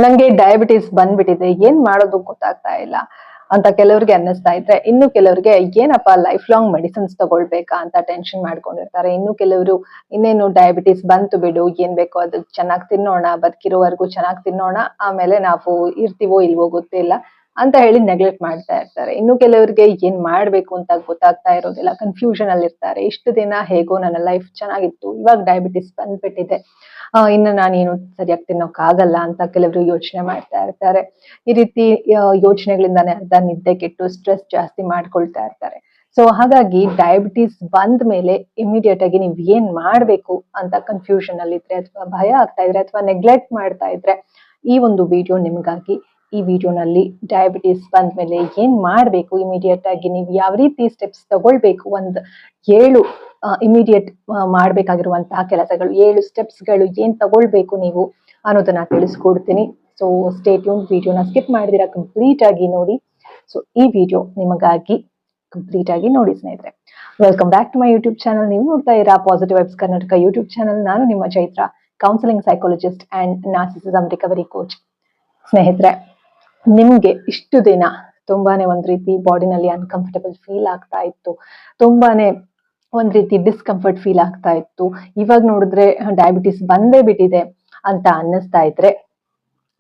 ನಂಗೆ ಡಯಾಬಿಟಿಸ್ ಬಂದ್ಬಿಟ್ಟಿದೆ, ಏನ್ ಮಾಡೋದು ಗೊತ್ತಾಗ್ತಾ ಇಲ್ಲ ಅಂತ ಕೆಲವ್ರಿಗೆ ಅನ್ನಿಸ್ತಾ ಇದ್ರೆ, ಇನ್ನು ಕೆಲವ್ರಿಗೆ ಏನಪ್ಪ ಲೈಫ್ ಲಾಂಗ್ ಮೆಡಿಸಿನ್ಸ್ ತಗೊಳ್ಬೇಕಾ ಅಂತ ಟೆನ್ಷನ್ ಮಾಡ್ಕೊಂಡಿರ್ತಾರೆ. ಇನ್ನು ಕೆಲವರು ಇನ್ನೇನು ಡಯಾಬಿಟಿಸ್ ಬಂತು ಬಿಡು, ಏನ್ ಬೇಕೋ ಅದು ಚೆನ್ನಾಗಿ ತಿನ್ನೋಣ, ಬದುಕಿರೋವರೆಗೂ ಚೆನ್ನಾಗಿ ತಿನ್ನೋಣ, ಆಮೇಲೆ ನಾವು ಇರ್ತೀವೋ ಇಲ್ವೋ ಗೊತ್ತಿಲ್ಲ ಅಂತ ಹೇಳಿ ನೆಗ್ಲೆಕ್ಟ್ ಮಾಡ್ತಾ ಇರ್ತಾರೆ. ಇನ್ನು ಕೆಲವರಿಗೆ ಏನ್ ಮಾಡ್ಬೇಕು ಅಂತ ಗೊತ್ತಾಗ್ತಾ ಇರೋದಿಲ್ಲ, ಕನ್ಫ್ಯೂಷನ್ ಅಲ್ಲಿ ಇರ್ತಾರೆ. ಇಷ್ಟು ದಿನ ಹೇಗೋ ನನ್ನ ಲೈಫ್ ಚೆನ್ನಾಗಿತ್ತು, ಇವಾಗ ಡಯಾಬಿಟಿಸ್ ಬಂದ್ಬಿಟ್ಟಿದೆ, ಇನ್ನು ನಾನೇನು ಸರಿಯಾಗಿ ತಿನ್ನೋಕ್ಕಾಗಲ್ಲ ಅಂತ ಕೆಲವರು ಯೋಚನೆ ಮಾಡ್ತಾ ಇರ್ತಾರೆ. ಈ ರೀತಿ ಯೋಚನೆಗಳಿಂದಾನೇ ಅರ್ಧ ನಿದ್ದೆ ಕೆಟ್ಟು ಸ್ಟ್ರೆಸ್ ಜಾಸ್ತಿ ಮಾಡ್ಕೊಳ್ತಾ ಇರ್ತಾರೆ. ಸೊ ಹಾಗಾಗಿ ಡಯಾಬಿಟಿಸ್ ಬಂದ ಮೇಲೆ ಇಮಿಡಿಯೇಟ್ ಆಗಿ ನೀವು ಏನ್ ಮಾಡ್ಬೇಕು ಅಂತ ಕನ್ಫ್ಯೂಷನ್ ಅಲ್ಲಿ ಇದ್ರೆ, ಅಥವಾ ಭಯ ಆಗ್ತಾ ಇದ್ರೆ, ಅಥವಾ ನೆಗ್ಲೆಕ್ಟ್ ಮಾಡ್ತಾ ಇದ್ರೆ, ಈ ಒಂದು ವಿಡಿಯೋ ನಿಮ್ಗಾಗಿ. ಈ ವಿಡಿಯೋನಲ್ಲಿ ಡಯಾಬಿಟಿಸ್ ಬಂದ ಮೇಲೆ ಏನ್ ಮಾಡ್ಬೇಕು, ಇಮಿಡಿಯೇಟ್ ಆಗಿ ನೀವು ಯಾವ ರೀತಿ ಸ್ಟೆಪ್ಸ್ ತಗೊಳ್ಬೇಕು, ಒಂದು 7 ಇಮಿಡಿಯೇಟ್ ಮಾಡ್ಬೇಕಾಗಿರುವಂತಹ ಕೆಲಸಗಳು, 7 ಸ್ಟೆಪ್ಸ್ಗಳು ಏನ್ ತಗೊಳ್ಬೇಕು ನೀವು ಅನ್ನೋದನ್ನ ತಿಳಿಸ್ಕೊಡ್ತೀನಿ. ಸೊ ಸ್ಟೇ ಟ್ಯೂನ್, ವಿಡಿಯೋನ ಸ್ಕಿಪ್ ಮಾಡಿದಿರಾ ಕಂಪ್ಲೀಟ್ ಆಗಿ ನೋಡಿ. ಸೊ ಈ ವಿಡಿಯೋ ನಿಮಗಾಗಿ, ಕಂಪ್ಲೀಟ್ ಆಗಿ ನೋಡಿ ಸ್ನೇಹಿತರೆ. Welcome back to my YouTube channel. ನೀವು ನೋಡ್ತಾ ಇರಾ positive vibes Karnataka YouTube channel. ನಾನು ನಿಮ್ಮ Chaitra, counselling psychologist and narcissism recovery coach. ಸ್ನೇಹಿತರೆ, ನಿಮ್ಗೆ ಇಷ್ಟು ದಿನ ತುಂಬಾನೇ ಒಂದ್ ರೀತಿ ಬಾಡಿನಲ್ಲಿ ಅನ್ಕಂಫರ್ಟಬಲ್ ಫೀಲ್ ಆಗ್ತಾ ಇತ್ತು, ತುಂಬಾನೇ ಒಂದ್ ರೀತಿ ಡಿಸ್ಕಂಫರ್ಟ್ ಫೀಲ್ ಆಗ್ತಾ ಇತ್ತು, ಇವಾಗ ನೋಡಿದ್ರೆ ಡಯಾಬಿಟಿಸ್ ಬಂದೇ ಬಿಟ್ಟಿದೆ ಅಂತ ಅನ್ನಿಸ್ತಾ ಇದ್ರೆ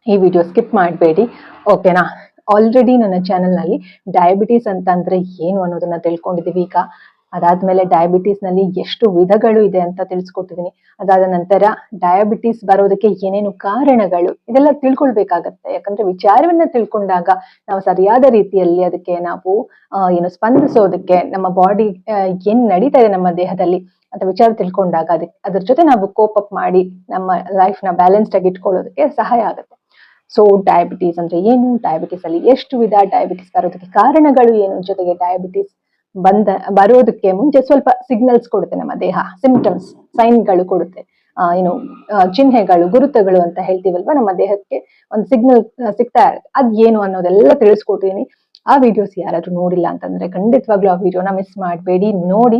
ಈ ವಿಡಿಯೋ ಸ್ಕಿಪ್ ಮಾಡಬೇಡಿ, ಓಕೆನಾ. ಆಲ್ರೆಡಿ ನನ್ನ ಚಾನೆಲ್ ನಲ್ಲಿ ಡಯಾಬಿಟಿಸ್ ಅಂತ ಅಂದ್ರೆ ಏನು ಅನ್ನೋದನ್ನ ತಿಳ್ಕೊಂಡಿದೀವಿ. ಈಗ ಅದಾದ್ಮೇಲೆ ಡಯಾಬಿಟಿಸ್ ನಲ್ಲಿ ಎಷ್ಟು ವಿಧಗಳು ಇದೆ ಅಂತ ತಿಳಿಸ್ಕೊಟ್ಟಿದೀನಿ. ಅದಾದ ನಂತರ ಡಯಾಬಿಟಿಸ್ ಬರೋದಕ್ಕೆ ಏನೇನು ಕಾರಣಗಳು, ಇದೆಲ್ಲ ತಿಳ್ಕೊಳ್ಬೇಕಾಗತ್ತೆ. ಯಾಕಂದ್ರೆ ವಿಚಾರವನ್ನ ತಿಳ್ಕೊಂಡಾಗ ನಾವು ಸರಿಯಾದ ರೀತಿಯಲ್ಲಿ ಅದಕ್ಕೆ ನಾವು ಸ್ಪಂದಿಸೋದಕ್ಕೆ, ನಮ್ಮ ಬಾಡಿ ಏನ್ ನಡೀತಾ ಇದೆ ನಮ್ಮ ದೇಹದಲ್ಲಿ ಅಂತ ವಿಚಾರ ತಿಳ್ಕೊಂಡಾಗ ಅದ್ರ ಜೊತೆ ನಾವು ಕೋಪ್ ಅಪ್ ಮಾಡಿ ನಮ್ಮ ಲೈಫ್ ನ ಬ್ಯಾಲೆನ್ಸ್ಡ್ ಆಗಿ ಇಟ್ಕೊಳ್ಳೋದಕ್ಕೆ ಸಹಾಯ ಆಗುತ್ತೆ. ಸೊ ಡಯಾಬಿಟಿಸ್ ಅಂದ್ರೆ ಏನು, ಡಯಾಬಿಟಿಸ್ ಅಲ್ಲಿ ಎಷ್ಟು ವಿಧ, ಡಯಾಬಿಟಿಸ್ ಬರೋದಕ್ಕೆ ಕಾರಣಗಳು ಏನು, ಜೊತೆಗೆ ಡಯಾಬಿಟಿಸ್ ಬರೋದಕ್ಕೆ ಮುಂಚೆ ಸ್ವಲ್ಪ ಸಿಗ್ನಲ್ಸ್ ಕೊಡುತ್ತೆ ನಮ್ಮ ದೇಹ, ಸಿಂಪ್ಟಮ್ಸ್, ಸೈನ್ಗಳು ಕೊಡುತ್ತೆ, ಚಿಹ್ನೆಗಳು, ಗುರುತುಗಳು ಅಂತ ಹೇಳ್ತೀವಲ್ವಾ, ನಮ್ಮ ದೇಹಕ್ಕೆ ಒಂದು ಸಿಗ್ನಲ್ ಸಿಗ್ತಾ ಇರುತ್ತೆ. ಅದ್ ಏನು ಅನ್ನೋದೆಲ್ಲ ತಿಳಿಸ್ಕೊಡ್ತೀನಿ. ಆ ವಿಡಿಯೋಸ್ ಯಾರಾದ್ರೂ ನೋಡಿಲ್ಲ ಅಂತಂದ್ರೆ ಖಂಡಿತವಾಗ್ಲೂ ಆ ವಿಡಿಯೋನ ಮಿಸ್ ಮಾಡಬೇಡಿ, ನೋಡಿ.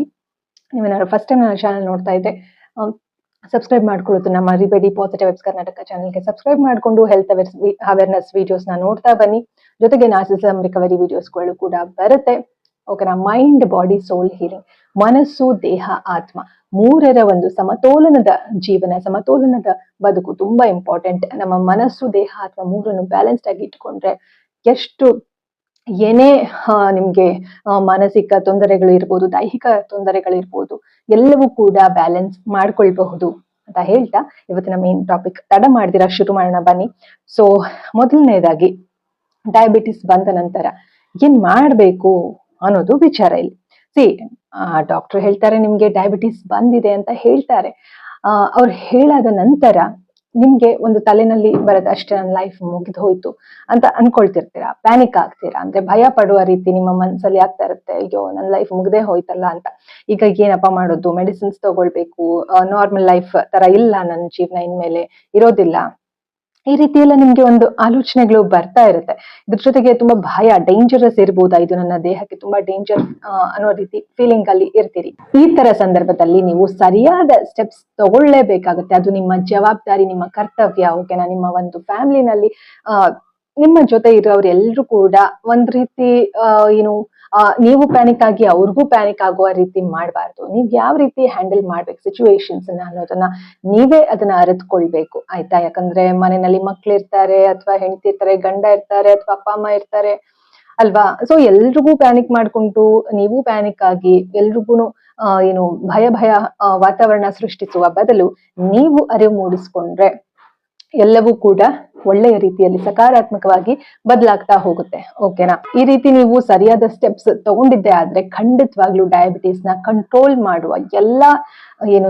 ನೀವೇನಾದ್ರು ಫಸ್ಟ್ ಟೈಮ್ ನನ್ನ ಚಾನಲ್ ನೋಡ್ತಾ ಇದ್ರೆ ಸಬ್ಸ್ಕ್ರೈಬ್ ಮಾಡ್ಕೊಳ್ಳೋದನ್ನ ಮರಿಬೇಡಿ. ಪಾಸಿಟಿವ್ ವೈಬ್ಸ್ ಕರ್ನಾಟಕ ಚಾನಲ್ಗೆ ಸಬ್ಸ್ಕ್ರೈಬ್ ಮಾಡ್ಕೊಂಡು ಹೆಲ್ತ್ ಅವೇರ್ನೆಸ್ ವಿಡಿಯೋಸ್ ನ ನೋಡ್ತಾ ಬನ್ನಿ. ಜೊತೆಗೆ ನಾರ್ಸಿಸಿಸಂ ರಿಕವರಿ ವಿಡಿಯೋಸ್ಗಳು ಕೂಡ ಬರುತ್ತೆ, ಓಕೆನಾ. ಮೈಂಡ್, ಬಾಡಿ, ಸೋಲ್ ಹೀಲಿಂಗ್, ಮನಸ್ಸು, ದೇಹ, ಆತ್ಮ, ಮೂರರ ಒಂದು ಸಮತೋಲನದ ಜೀವನ, ಸಮತೋಲನದ ಬದುಕು ತುಂಬಾ ಇಂಪಾರ್ಟೆಂಟ್. ನಮ್ಮ ಮನಸ್ಸು, ದೇಹ, ಆತ್ಮ ಮೂರನ್ನು ಬ್ಯಾಲೆನ್ಸ್ಡ್ ಆಗಿ ಇಟ್ಕೊಂಡ್ರೆ ಎಷ್ಟು ಏನೇ ನಿಮ್ಗೆ ಮಾನಸಿಕ ತೊಂದರೆಗಳು ಇರ್ಬೋದು, ದೈಹಿಕ ತೊಂದರೆಗಳಿರ್ಬೋದು, ಎಲ್ಲವೂ ಕೂಡ ಬ್ಯಾಲೆನ್ಸ್ ಮಾಡ್ಕೊಳ್ಬಹುದು ಅಂತ ಹೇಳ್ತಾ ಇವತ್ತಿನ ಮೇನ್ ಟಾಪಿಕ್ ತಡ ಮಾಡ್ದಿರಾ ಶುರು ಮಾಡೋಣ ಬನ್ನಿ. ಸೊ ಮೊದಲನೇದಾಗಿ ಡಯಾಬಿಟಿಸ್ ಬಂದ ನಂತರ ಏನ್ ಮಾಡ್ಬೇಕು ಅನ್ನೋದು ವಿಚಾರ. ಇಲ್ಲಿ ಡಾಕ್ಟರ್ ಹೇಳ್ತಾರೆ ನಿಮ್ಗೆ ಡಯಾಬಿಟಿಸ್ ಬಂದಿದೆ ಅಂತ ಹೇಳ್ತಾರೆ. ಅವ್ರು ಹೇಳಾದ ನಂತರ ನಿಮ್ಗೆ ಒಂದು ತಲೆನಲ್ಲಿ ಬರುತ್ತೆ, ಅಷ್ಟೇ ನನ್ನ ಲೈಫ್ ಮುಗಿದು ಹೋಯ್ತು ಅಂತ ಅನ್ಕೊಳ್ತಿರ್ತೀರಾ, ಪ್ಯಾನಿಕ್ ಆಗ್ತೀರಾ, ಅಂದ್ರೆ ಭಯ ಪಡುವ ರೀತಿ ನಿಮ್ಮ ಮನಸ್ಸಲ್ಲಿ ಆಗ್ತಾ ಇರುತ್ತೆ. ಅಯ್ಯೋ ನನ್ನ ಲೈಫ್ ಮುಗ್ದೇ ಹೋಯ್ತಲ್ಲ ಅಂತ, ಈಗ ಏನಪ್ಪಾ ಮಾಡೋದು, ಮೆಡಿಸಿನ್ಸ್ ತಗೊಳ್ಬೇಕು, ನಾರ್ಮಲ್ ಲೈಫ್ ತರ ಇಲ್ಲ ನನ್ನ ಜೀವನ, ಇನ್ಮೇಲೆ ಇರೋದಿಲ್ಲ, ಈ ರೀತಿ ಎಲ್ಲ ನಿಮ್ಗೆ ಒಂದು ಆಲೋಚನೆಗಳು ಬರ್ತಾ ಇರುತ್ತೆ. ಇದ್ರ ಜೊತೆಗೆ ತುಂಬಾ ಭಯ, ಡೇಂಜರಸ್ ಇರ್ಬೋದಾ ಇದು ನನ್ನ ದೇಹಕ್ಕೆ, ತುಂಬಾ ಡೇಂಜರ್ ಅನ್ನೋ ರೀತಿ ಫೀಲಿಂಗ್ ಅಲ್ಲಿ ಇರ್ತೀರಿ. ಈ ತರ ಸಂದರ್ಭದಲ್ಲಿ ನೀವು ಸರಿಯಾದ ಸ್ಟೆಪ್ಸ್ ತಗೊಳ್ಳೇಬೇಕಾಗುತ್ತೆ. ಅದು ನಿಮ್ಮ ಜವಾಬ್ದಾರಿ, ನಿಮ್ಮ ಕರ್ತವ್ಯ, ಓಕೆನಾ. ನಿಮ್ಮ ಒಂದು ಫ್ಯಾಮಿಲಿನಲ್ಲಿ ನಿಮ್ಮ ಜೊತೆ ಇರೋರು ಎಲ್ರು ಕೂಡ ಒಂದ್ ರೀತಿ ನೀವು ಪ್ಯಾನಿಕ್ ಆಗಿ ಅವ್ರಿಗೂ ಪ್ಯಾನಿಕ್ ಆಗುವ ರೀತಿ ಮಾಡಬಾರ್ದು. ನೀವ್ ಯಾವ ರೀತಿ ಹ್ಯಾಂಡಲ್ ಮಾಡ್ಬೇಕು ಸಿಚುವೇಶನ್ಸ್ ಅನ್ನೋದನ್ನ ನೀವೇ ಅದನ್ನ ಅರಿತುಕೊಳ್ಬೇಕು, ಆಯ್ತಾ. ಯಾಕಂದ್ರೆ ಮನೆಯಲ್ಲಿ ಮಕ್ಳು ಇರ್ತಾರೆ, ಅಥವಾ ಹೆಂಡತಿ ಇರ್ತಾರೆ, ಗಂಡ ಇರ್ತಾರೆ, ಅಥವಾ ಅಪ್ಪ ಅಮ್ಮ ಇರ್ತಾರೆ ಅಲ್ವಾ. ಸೊ ಎಲ್ರಿಗೂ ಪ್ಯಾನಿಕ್ ಮಾಡ್ಕೊಂಡು ನೀವು ಪ್ಯಾನಿಕ್ ಆಗಿ ಎಲ್ರಿಗೂ ಭಯ ವಾತಾವರಣ ಸೃಷ್ಟಿಸುವ ಬದಲು ನೀವು ಅರಿವು ಮೂಡಿಸ್ಕೊಂಡ್ರೆ ಎಲ್ಲವೂ ಕೂಡ ಒಳ್ಳೆಯ ರೀತಿಯಲ್ಲಿ ಸಕಾರಾತ್ಮಕವಾಗಿ ಬದಲಾಗ್ತಾ ಹೋಗುತ್ತೆ, ಓಕೆನಾ. ಈ ರೀತಿ ನೀವು ಸರಿಯಾದ ಸ್ಟೆಪ್ಸ್ ತಗೊಂಡಿದ್ದೆ ಆದ್ರೆ ಖಂಡಿತವಾಗ್ಲೂ ಡಯಾಬಿಟಿಸ್ ನ ಕಂಟ್ರೋಲ್ ಮಾಡುವ ಎಲ್ಲಾ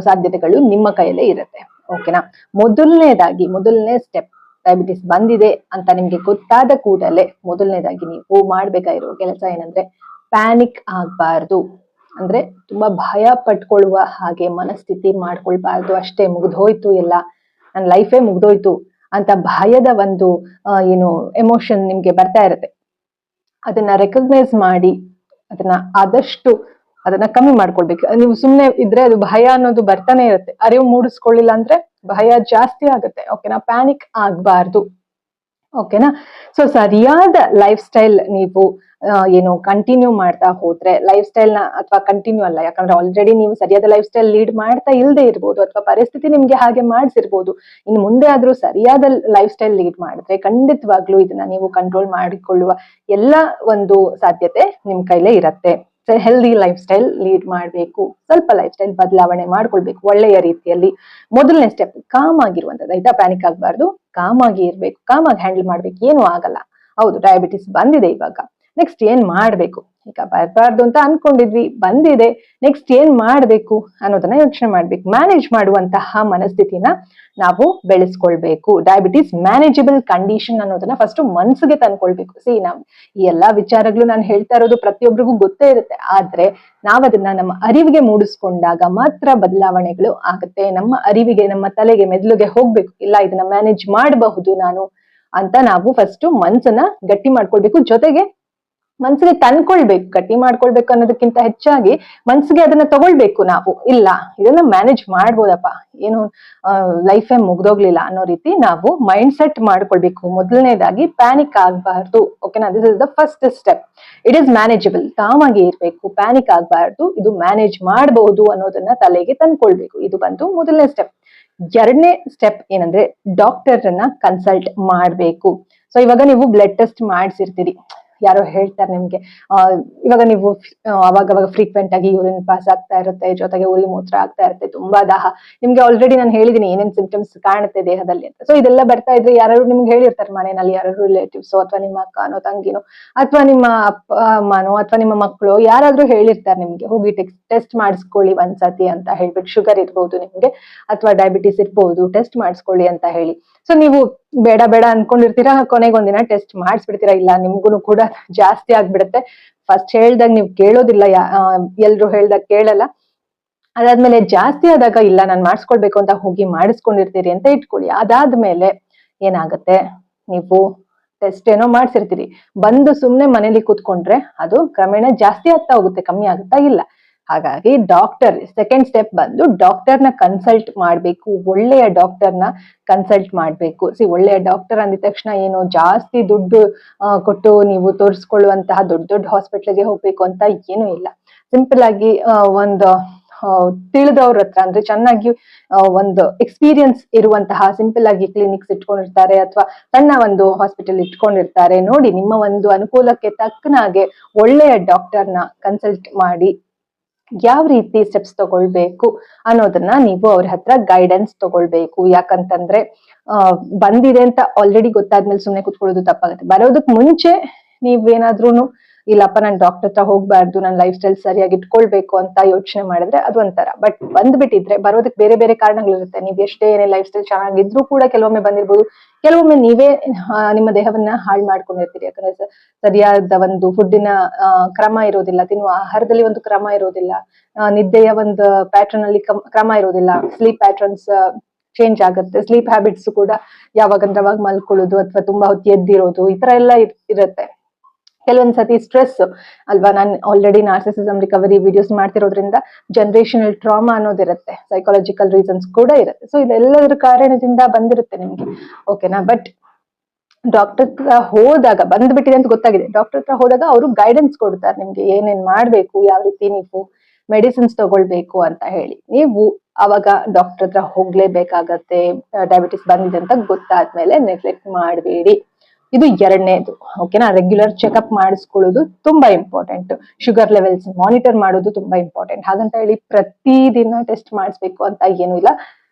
ಸಾಧ್ಯತೆಗಳು ನಿಮ್ಮ ಕೈಯಲ್ಲೇ ಇರುತ್ತೆ, ಓಕೆನಾ. ಮೊದಲನೇ ಸ್ಟೆಪ್, ಡಯಾಬಿಟಿಸ್ ಬಂದಿದೆ ಅಂತ ನಿಮ್ಗೆ ಗೊತ್ತಾದ ಕೂಡಲೇ ಮೊದಲನೇದಾಗಿ ನೀವು ಮಾಡ್ಬೇಕಾಗಿರುವ ಕೆಲಸ ಏನಂದ್ರೆ, ಪ್ಯಾನಿಕ್ ಆಗ್ಬಾರ್ದು. ಅಂದ್ರೆ ತುಂಬಾ ಭಯ ಪಟ್ಕೊಳ್ಳುವ ಹಾಗೆ ಮನಸ್ಥಿತಿ ಮಾಡ್ಕೊಳ್ಬಾರ್ದು. ಅಷ್ಟೇ ಮುಗ್ದು ಹೋಯ್ತು ಎಲ್ಲ, ನನ್ನ ಲೈಫೇ ಮುಗ್ದೋಯ್ತು ಅಂತ ಭಯದ ಒಂದು ಎಮೋಷನ್ ನಿಮ್ಗೆ ಬರ್ತಾ ಇರುತ್ತೆ. ಅದನ್ನ ರೆಕಗ್ನೈಸ್ ಮಾಡಿ ಅದನ್ನ ಕಮ್ಮಿ ಮಾಡ್ಕೊಳ್ಬೇಕು. ನೀವು ಸುಮ್ನೆ ಇದ್ರೆ ಅದು ಭಯ ಅನ್ನೋದು ಬರ್ತಾನೆ ಇರುತ್ತೆ, ಅರಿವು ಮೂಡಿಸ್ಕೊಳ್ಳಿಲ್ಲ ಅಂದ್ರೆ ಭಯ ಜಾಸ್ತಿ ಆಗುತ್ತೆ, ಓಕೆನಾ. ಪ್ಯಾನಿಕ್ ಆಗ್ಬಾರ್ದು, ಓಕೆನಾ. ಸೊ ಸರಿಯಾದ ಲೈಫ್ ಸ್ಟೈಲ್ ನೀವು ಏನು ಕಂಟಿನ್ಯೂ ಮಾಡ್ತಾ ಹೋದ್ರೆ, ಲೈಫ್ ಸ್ಟೈಲ್ ನ ಅಥವಾ ಕಂಟಿನ್ಯೂ ಅಲ್ಲ, ಯಾಕಂದ್ರೆ ಆಲ್ರೆಡಿ ನೀವು ಸರಿಯಾದ ಲೈಫ್ ಸ್ಟೈಲ್ ಲೀಡ್ ಮಾಡ್ತಾ ಇಲ್ಲದೆ ಇರ್ಬೋದು, ಅಥವಾ ಪರಿಸ್ಥಿತಿ ನಿಮ್ಗೆ ಹಾಗೆ ಮಾಡಿಸಿರ್ಬೋದು. ಇನ್ನು ಮುಂದೆ ಆದ್ರೂ ಸರಿಯಾದ ಲೈಫ್ ಸ್ಟೈಲ್ ಲೀಡ್ ಮಾಡಿದ್ರೆ ಖಂಡಿತವಾಗ್ಲೂ ಇದನ್ನ ನೀವು ಕಂಟ್ರೋಲ್ ಮಾಡಿಕೊಳ್ಳುವ ಎಲ್ಲ ಒಂದು ಸಾಧ್ಯತೆ ನಿಮ್ ಕೈಲೇ ಇರತ್ತೆ. ಹೆಲ್ದಿ ಲೈಫ್ ಸ್ಟೈಲ್ ಲೀಡ್ ಮಾಡಬೇಕು, ಸ್ವಲ್ಪ ಲೈಫ್ ಸ್ಟೈಲ್ ಬದಲಾವಣೆ ಮಾಡ್ಕೊಳ್ಬೇಕು ಒಳ್ಳೆಯ ರೀತಿಯಲ್ಲಿ. ಮೊದಲನೇ ಸ್ಟೆಪ್ ಕಾಮ್ ಆಗಿರುವಂತದ್ದು ಆಯ್ತಾ. ಪ್ಯಾನಿಕ್ ಆಗ್ಬಾರ್ದು, ಕಾಮ್ ಆಗಿ ಇರ್ಬೇಕು, ಕಾಮ್ ಆಗಿ ಹ್ಯಾಂಡಲ್ ಮಾಡ್ಬೇಕು. ಏನು ಆಗಲ್ಲ, ಹೌದು ಡಯಾಬಿಟಿಸ್ ಬಂದಿದೆ, ಇವಾಗ ನೆಕ್ಸ್ಟ್ ಏನ್ ಮಾಡ್ಬೇಕು, ಈಗ ಬರಬಾರ್ದು ಅಂತ ಅನ್ಕೊಂಡಿದ್ವಿ, ಬಂದಿದೆ, ನೆಕ್ಸ್ಟ್ ಏನ್ ಮಾಡ್ಬೇಕು ಅನ್ನೋದನ್ನ ಯೋಚನೆ ಮಾಡ್ಬೇಕು. ಮ್ಯಾನೇಜ್ ಮಾಡುವಂತಹ ಮನಸ್ಥಿತಿನ ನಾವು ಬೆಳೆಸ್ಕೊಳ್ಬೇಕು. ಡಯಾಬಿಟಿಸ್ ಮ್ಯಾನೇಜಬಲ್ ಕಂಡೀಷನ್ ಅನ್ನೋದನ್ನ ಫಸ್ಟ್ ಮನ್ಸಿಗೆ ತಂದ್ಕೊಳ್ಬೇಕು. ನಾವು ಈ ಎಲ್ಲಾ ವಿಚಾರಗಳು ನಾನು ಹೇಳ್ತಾ ಇರೋದು ಪ್ರತಿಯೊಬ್ಬರಿಗೂ ಗೊತ್ತೇ ಇರುತ್ತೆ, ಆದ್ರೆ ನಾವದನ್ನ ನಮ್ಮ ಅರಿವಿಗೆ ಮೂಡಿಸ್ಕೊಂಡಾಗ ಮಾತ್ರ ಬದಲಾವಣೆಗಳು ಆಗುತ್ತೆ. ನಮ್ಮ ಅರಿವಿಗೆ, ನಮ್ಮ ತಲೆಗೆ, ಮೆದುಳಿಗೆ ಹೋಗ್ಬೇಕು, ಇಲ್ಲ ಇದನ್ನ ಮ್ಯಾನೇಜ್ ಮಾಡಬಹುದು ನಾನು ಅಂತ ನಾವು ಫಸ್ಟ್ ಮನ್ಸನ್ನ ಗಟ್ಟಿ ಮಾಡ್ಕೊಳ್ಬೇಕು. ಜೊತೆಗೆ ಮನ್ಸಿಗೆ ತಂದ್ಕೊಳ್ಬೇಕು. ಗಟ್ಟಿ ಮಾಡ್ಕೊಳ್ಬೇಕು ಅನ್ನೋದಕ್ಕಿಂತ ಹೆಚ್ಚಾಗಿ ಮನ್ಸಿಗೆ ಅದನ್ನ ತಗೊಳ್ಬೇಕು ನಾವು. ಇಲ್ಲ ಇದನ್ನ ಮ್ಯಾನೇಜ್ ಮಾಡ್ಬೋದಪ್ಪ, ಏನು ಲೈಫೇ ಮುಗ್ದೋಗ್ಲಿಲ್ಲ ಅನ್ನೋ ರೀತಿ ನಾವು ಮೈಂಡ್ ಸೆಟ್ ಮಾಡ್ಕೊಳ್ಬೇಕು. ಮೊದಲನೇದಾಗಿ ಪ್ಯಾನಿಕ್ ಆಗ್ಬಾರ್ದು. ಓಕೆನಾ, this is the first step. It is manageable. ಕಾಮಾಗಿ ಇರ್ಬೇಕು, ಪ್ಯಾನಿಕ್ ಆಗ್ಬಾರ್ದು, ಇದು ಮ್ಯಾನೇಜ್ ಮಾಡಬಹುದು ಅನ್ನೋದನ್ನ ತಲೆಗೆ ತಂದ್ಕೊಳ್ಬೇಕು. ಇದು ಬಂದು ಮೊದಲನೇ ಸ್ಟೆಪ್. ಎರಡನೇ ಸ್ಟೆಪ್ ಏನಂದ್ರೆ ಡಾಕ್ಟರ್ ಅನ್ನ ಕನ್ಸಲ್ಟ್ ಮಾಡ್ಬೇಕು. ಸೊ ಇವಾಗ ನೀವು ಬ್ಲಡ್ ಟೆಸ್ಟ್ ಮಾಡ್ಸಿರ್ತೀರಿ, ಯಾರೋ ಹೇಳ್ತಾರೆ ನಿಮ್ಗೆ ಇವಾಗ ನೀವು ಅವಾಗ ಫ್ರೀಕ್ವೆಂಟ್ ಆಗಿ ಯೂರಿನ್ ಪಾಸ್ ಆಗ್ತಾ ಇರುತ್ತೆ, ಜೊತೆಗೆ ಉರಿ ಮೂತ್ರ ಆಗ್ತಾ ಇರುತ್ತೆ, ತುಂಬಾ ದಾಹ, ನಿಮ್ಗೆ ಆಲ್ರೆಡಿ ನಾನು ಹೇಳಿದೀನಿ ಏನೇನ್ ಸಿಂಪ್ಟಮ್ಸ್ ಕಾಣುತ್ತೆ ದೇಹದಲ್ಲಿ ಅಂತ. ಸೊ ಇದೆಲ್ಲ ಬರ್ತಾ ಇದ್ರೆ ಯಾರು ನಿಮ್ಗೆ ಹೇಳಿರ್ತಾರೆ ಮನೆಯಲ್ಲಿ, ಯಾರು ರಿಲೇಟಿವ್ಸೋ ಅಥವಾ ನಿಮ್ಮ ಅಕ್ಕನೋ ತಂಗಿನೋ ಅಥವಾ ನಿಮ್ಮ ಅಪ್ಪ ಅಮ್ಮನೋ ಅಥವಾ ನಿಮ್ಮ ಮಕ್ಕಳು ಯಾರಾದ್ರೂ ಹೇಳಿರ್ತಾರೆ ನಿಮ್ಗೆ, ಹೋಗಿ ಟೆಸ್ಟ್ ಮಾಡಿಸ್ಕೊಳ್ಳಿ ಒಂದ್ಸತಿ ಅಂತ ಹೇಳ್ಬಿಟ್ಟು. ಶುಗರ್ ಇರ್ಬೋದು ನಿಮ್ಗೆ ಅಥವಾ ಡಯಾಬಿಟಿಸ್ ಇರ್ಬೋದು, ಟೆಸ್ಟ್ ಮಾಡಿಸ್ಕೊಳ್ಳಿ ಅಂತ ಹೇಳಿ. ಸೊ ನೀವು ಬೇಡ ಬೇಡ ಅನ್ಕೊಂಡಿರ್ತೀರಾ, ಕೊನೆಗೊಂದಿನ ಟೆಸ್ಟ್ ಮಾಡಿಸ್ಬಿಡ್ತೀರಾ. ಇಲ್ಲ ನಿಮ್ಗೂ ಕೂಡ ಜಾಸ್ತಿ ಆಗ್ಬಿಡುತ್ತೆ. ಫಸ್ಟ್ ಹೇಳ್ದಾಗ ನೀವು ಕೇಳೋದಿಲ್ಲ, ಎಲ್ರು ಹೇಳ್ದಾಗ ಕೇಳಲ್ಲ. ಅದಾದ್ಮೇಲೆ ಜಾಸ್ತಿ ಆದಾಗ ಇಲ್ಲ ನಾನ್ ಮಾಡಿಸ್ಕೊಳ್ಬೇಕು ಅಂತ ಹೋಗಿ ಮಾಡಿಸ್ಕೊಂಡಿರ್ತೀರಿ ಅಂತ ಇಟ್ಕೊಳ್ಳಿ. ಅದಾದ್ಮೇಲೆ ಏನಾಗುತ್ತೆ, ನೀವು ಟೆಸ್ಟ್ ಏನೋ ಮಾಡ್ಸಿರ್ತೀರಿ, ಬಂದು ಸುಮ್ನೆ ಮನೇಲಿ ಕೂತ್ಕೊಂಡ್ರೆ ಅದು ಕ್ರಮೇಣ ಜಾಸ್ತಿ ಆಗ್ತಾ ಹೋಗುತ್ತೆ, ಕಮ್ಮಿ ಆಗುತ್ತಾ ಇಲ್ಲ. ಹಾಗಾಗಿ ಡಾಕ್ಟರ್ ಸೆಕೆಂಡ್ ಸ್ಟೆಪ್ ಬಂದು ಡಾಕ್ಟರ್ನ ಕನ್ಸಲ್ಟ್ ಮಾಡ್ಬೇಕು. ಒಳ್ಳೆಯ ಡಾಕ್ಟರ್ನ ಕನ್ಸಲ್ಟ್ ಮಾಡ್ಬೇಕು. ಒಳ್ಳೆಯ ಡಾಕ್ಟರ್ ಅಂದಿದ ತಕ್ಷಣ ಏನು ಜಾಸ್ತಿ ದುಡ್ಡು ಕೊಟ್ಟು ನೀವು ತೋರಿಸ್ಕೊಳ್ಳುವಂತಹ ದೊಡ್ಡ ದೊಡ್ಡ ಹಾಸ್ಪಿಟ್ಲಿಗೆ ಹೋಗ್ಬೇಕು ಅಂತ ಏನು ಇಲ್ಲ. ಸಿಂಪಲ್ ಆಗಿ ಒಂದು ತಿಳಿದವ್ರ ಹತ್ರ, ಅಂದ್ರೆ ಚೆನ್ನಾಗಿ ಒಂದು ಎಕ್ಸ್ಪೀರಿಯನ್ಸ್ ಇರುವಂತಹ ಸಿಂಪಲ್ ಆಗಿ ಕ್ಲಿನಿಕ್ಸ್ ಇಟ್ಕೊಂಡಿರ್ತಾರೆ ಅಥವಾ ಸಣ್ಣ ಒಂದು ಹಾಸ್ಪಿಟಲ್ ಇಟ್ಕೊಂಡಿರ್ತಾರೆ. ನೋಡಿ, ನಿಮ್ಮ ಒಂದು ಅನುಕೂಲಕ್ಕೆ ತಕ್ಕನಾಗೆ ಒಳ್ಳೆಯ ಡಾಕ್ಟರ್ನ ಕನ್ಸಲ್ಟ್ ಮಾಡಿ ಯಾವ ರೀತಿ ಸ್ಟೆಪ್ಸ್ ತಗೊಳ್ಬೇಕು ಅನ್ನೋದನ್ನ ನೀವು ಅವ್ರ ಹತ್ರ ಗೈಡೆನ್ಸ್ ತಗೊಳ್ಬೇಕು. ಯಾಕಂತಂದ್ರೆ ಬಂದಿದೆ ಅಂತ ಆಲ್ರೆಡಿ ಗೊತ್ತಾದ್ಮೇಲೆ ಸುಮ್ನೆ ಕುತ್ಕೊಳ್ಳೋದು ತಪ್ಪಾಗುತ್ತೆ. ಬರೋದಕ್ ಮುಂಚೆ ನೀವೇನಾದ್ರೂನು ಇಲ್ಲಪ್ಪ ನಾನ್ ಡಾಕ್ಟರ್ ಹತ್ರ ಹೋಗ್ಬಾರ್ದು, ನನ್ನ ಲೈಫ್ ಸ್ಟೈಲ್ ಸರಿಯಾಗಿ ಇಟ್ಕೊಳ್ಬೇಕು ಅಂತ ಯೋಚನೆ ಮಾಡಿದ್ರೆ ಅದು ಒಂಥರ. ಬಟ್ ಬಂದ್ಬಿಟ್ಟಿದ್ರೆ ಬರೋದಕ್ಕೆ ಬೇರೆ ಬೇರೆ ಕಾರಣಗಳಿರುತ್ತೆ. ನೀವ್ ಎಷ್ಟೇ ಏನೇ ಲೈಫ್ ಸ್ಟೈಲ್ ಚೆನ್ನಾಗಿದ್ರು ಕೂಡ ಕೆಲವೊಮ್ಮೆ ಬಂದಿರ್ಬೋದು, ಕೆಲವೊಮ್ಮೆ ನೀವೇ ನಿಮ್ಮ ದೇಹವನ್ನ ಹಾಳು ಮಾಡ್ಕೊಂಡಿರ್ತೀರಿ. ಯಾಕಂದ್ರೆ ಸರಿಯಾದ ಒಂದು ಫುಡ್ಡಿನ ಕ್ರಮ ಇರೋದಿಲ್ಲ, ತಿನ್ನುವ ಆಹಾರದಲ್ಲಿ ಒಂದು ಕ್ರಮ ಇರೋದಿಲ್ಲ, ನಿದ್ದೆಯ ಒಂದು ಪ್ಯಾಟರ್ನ್ ಅಲ್ಲಿ ಕ್ರಮ ಇರೋದಿಲ್ಲ, ಸ್ಲೀಪ್ ಪ್ಯಾಟರ್ನ್ಸ್ ಚೇಂಜ್ ಆಗುತ್ತೆ, ಸ್ಲೀಪ್ ಹ್ಯಾಬಿಟ್ಸ್ ಕೂಡ ಯಾವಾಗಂದ್ರೆ ಅವಾಗ ಮಲ್ಕೊಳ್ಳೋದು ಅಥವಾ ತುಂಬಾ ಹೊತ್ತು ಎದ್ದಿರೋದು, ಈ ತರ ಎಲ್ಲ ಇರುತ್ತೆ. ಕೆಲವೊಂದ್ಸತಿ ಸ್ಟ್ರೆಸ್ ಅಲ್ವಾ, ನಾನು ಆಲ್ರೆಡಿ ನಾರ್ಸಿಸಿಸಮ್ ರಿಕವರಿ ವಿಡಿಯೋಸ್ ಮಾಡ್ತಿರೋದ್ರಿಂದ ಜನರೇಷನಲ್ ಟ್ರಾಮಾ ಅನ್ನೋದಿರುತ್ತೆ, ಸೈಕಾಲಜಿಕಲ್ ರೀಸನ್ಸ್ ಕೂಡ ಇರುತ್ತೆ. ಸೊ ಇದೆಲ್ಲದರ ಕಾರಣದಿಂದ ಬಂದಿರುತ್ತೆ ನಿಮ್ಗೆ. ಓಕೆನಾ. ಬಟ್ ಡಾಕ್ಟರ್ ಹತ್ರ ಹೋದಾಗ, ಬಂದ್ಬಿಟ್ಟಿದೆ ಅಂತ ಗೊತ್ತಾಗಿದೆ, ಡಾಕ್ಟರ್ ಹತ್ರ ಹೋದಾಗ ಅವರು ಗೈಡೆನ್ಸ್ ಕೊಡ್ತಾರೆ ನಿಮ್ಗೆ ಏನೇನ್ ಮಾಡ್ಬೇಕು, ಯಾವ ರೀತಿ ನೀವು ಮೆಡಿಸಿನ್ಸ್ ತಗೊಳ್ಬೇಕು ಅಂತ ಹೇಳಿ. ನೀವು ಅವಾಗ ಡಾಕ್ಟರ್ ಹತ್ರ ಹೋಗ್ಲೇಬೇಕಾಗತ್ತೆ. ಡಯಾಬಿಟಿಸ್ ಬಂದಿದೆ ಅಂತ ಗೊತ್ತಾದ್ಮೇಲೆ ನೆಗ್ಲೆಕ್ಟ್ ಮಾಡಬೇಡಿ. ಇದು ಎರಡನೇದು. ಓಕೆನಾ. ರೆಗ್ಯುಲರ್ ಚೆಕ್ಅಪ್ ಮಾಡಿಸ್ಕೊಳ್ಳೋದು ತುಂಬಾ ಇಂಪಾರ್ಟೆಂಟ್. ಶುಗರ್ ಲೆವೆಲ್ಸ್ ಮಾನಿಟರ್ ಮಾಡೋದು ತುಂಬಾ ಇಂಪಾರ್ಟೆಂಟ್. ಹಾಗಂತ ಹೇಳಿ ಪ್ರತಿದಿನ ಟೆಸ್ಟ್ ಮಾಡಿಸ್ಬೇಕು ಅಂತ ಏನು ಇಲ್ಲ.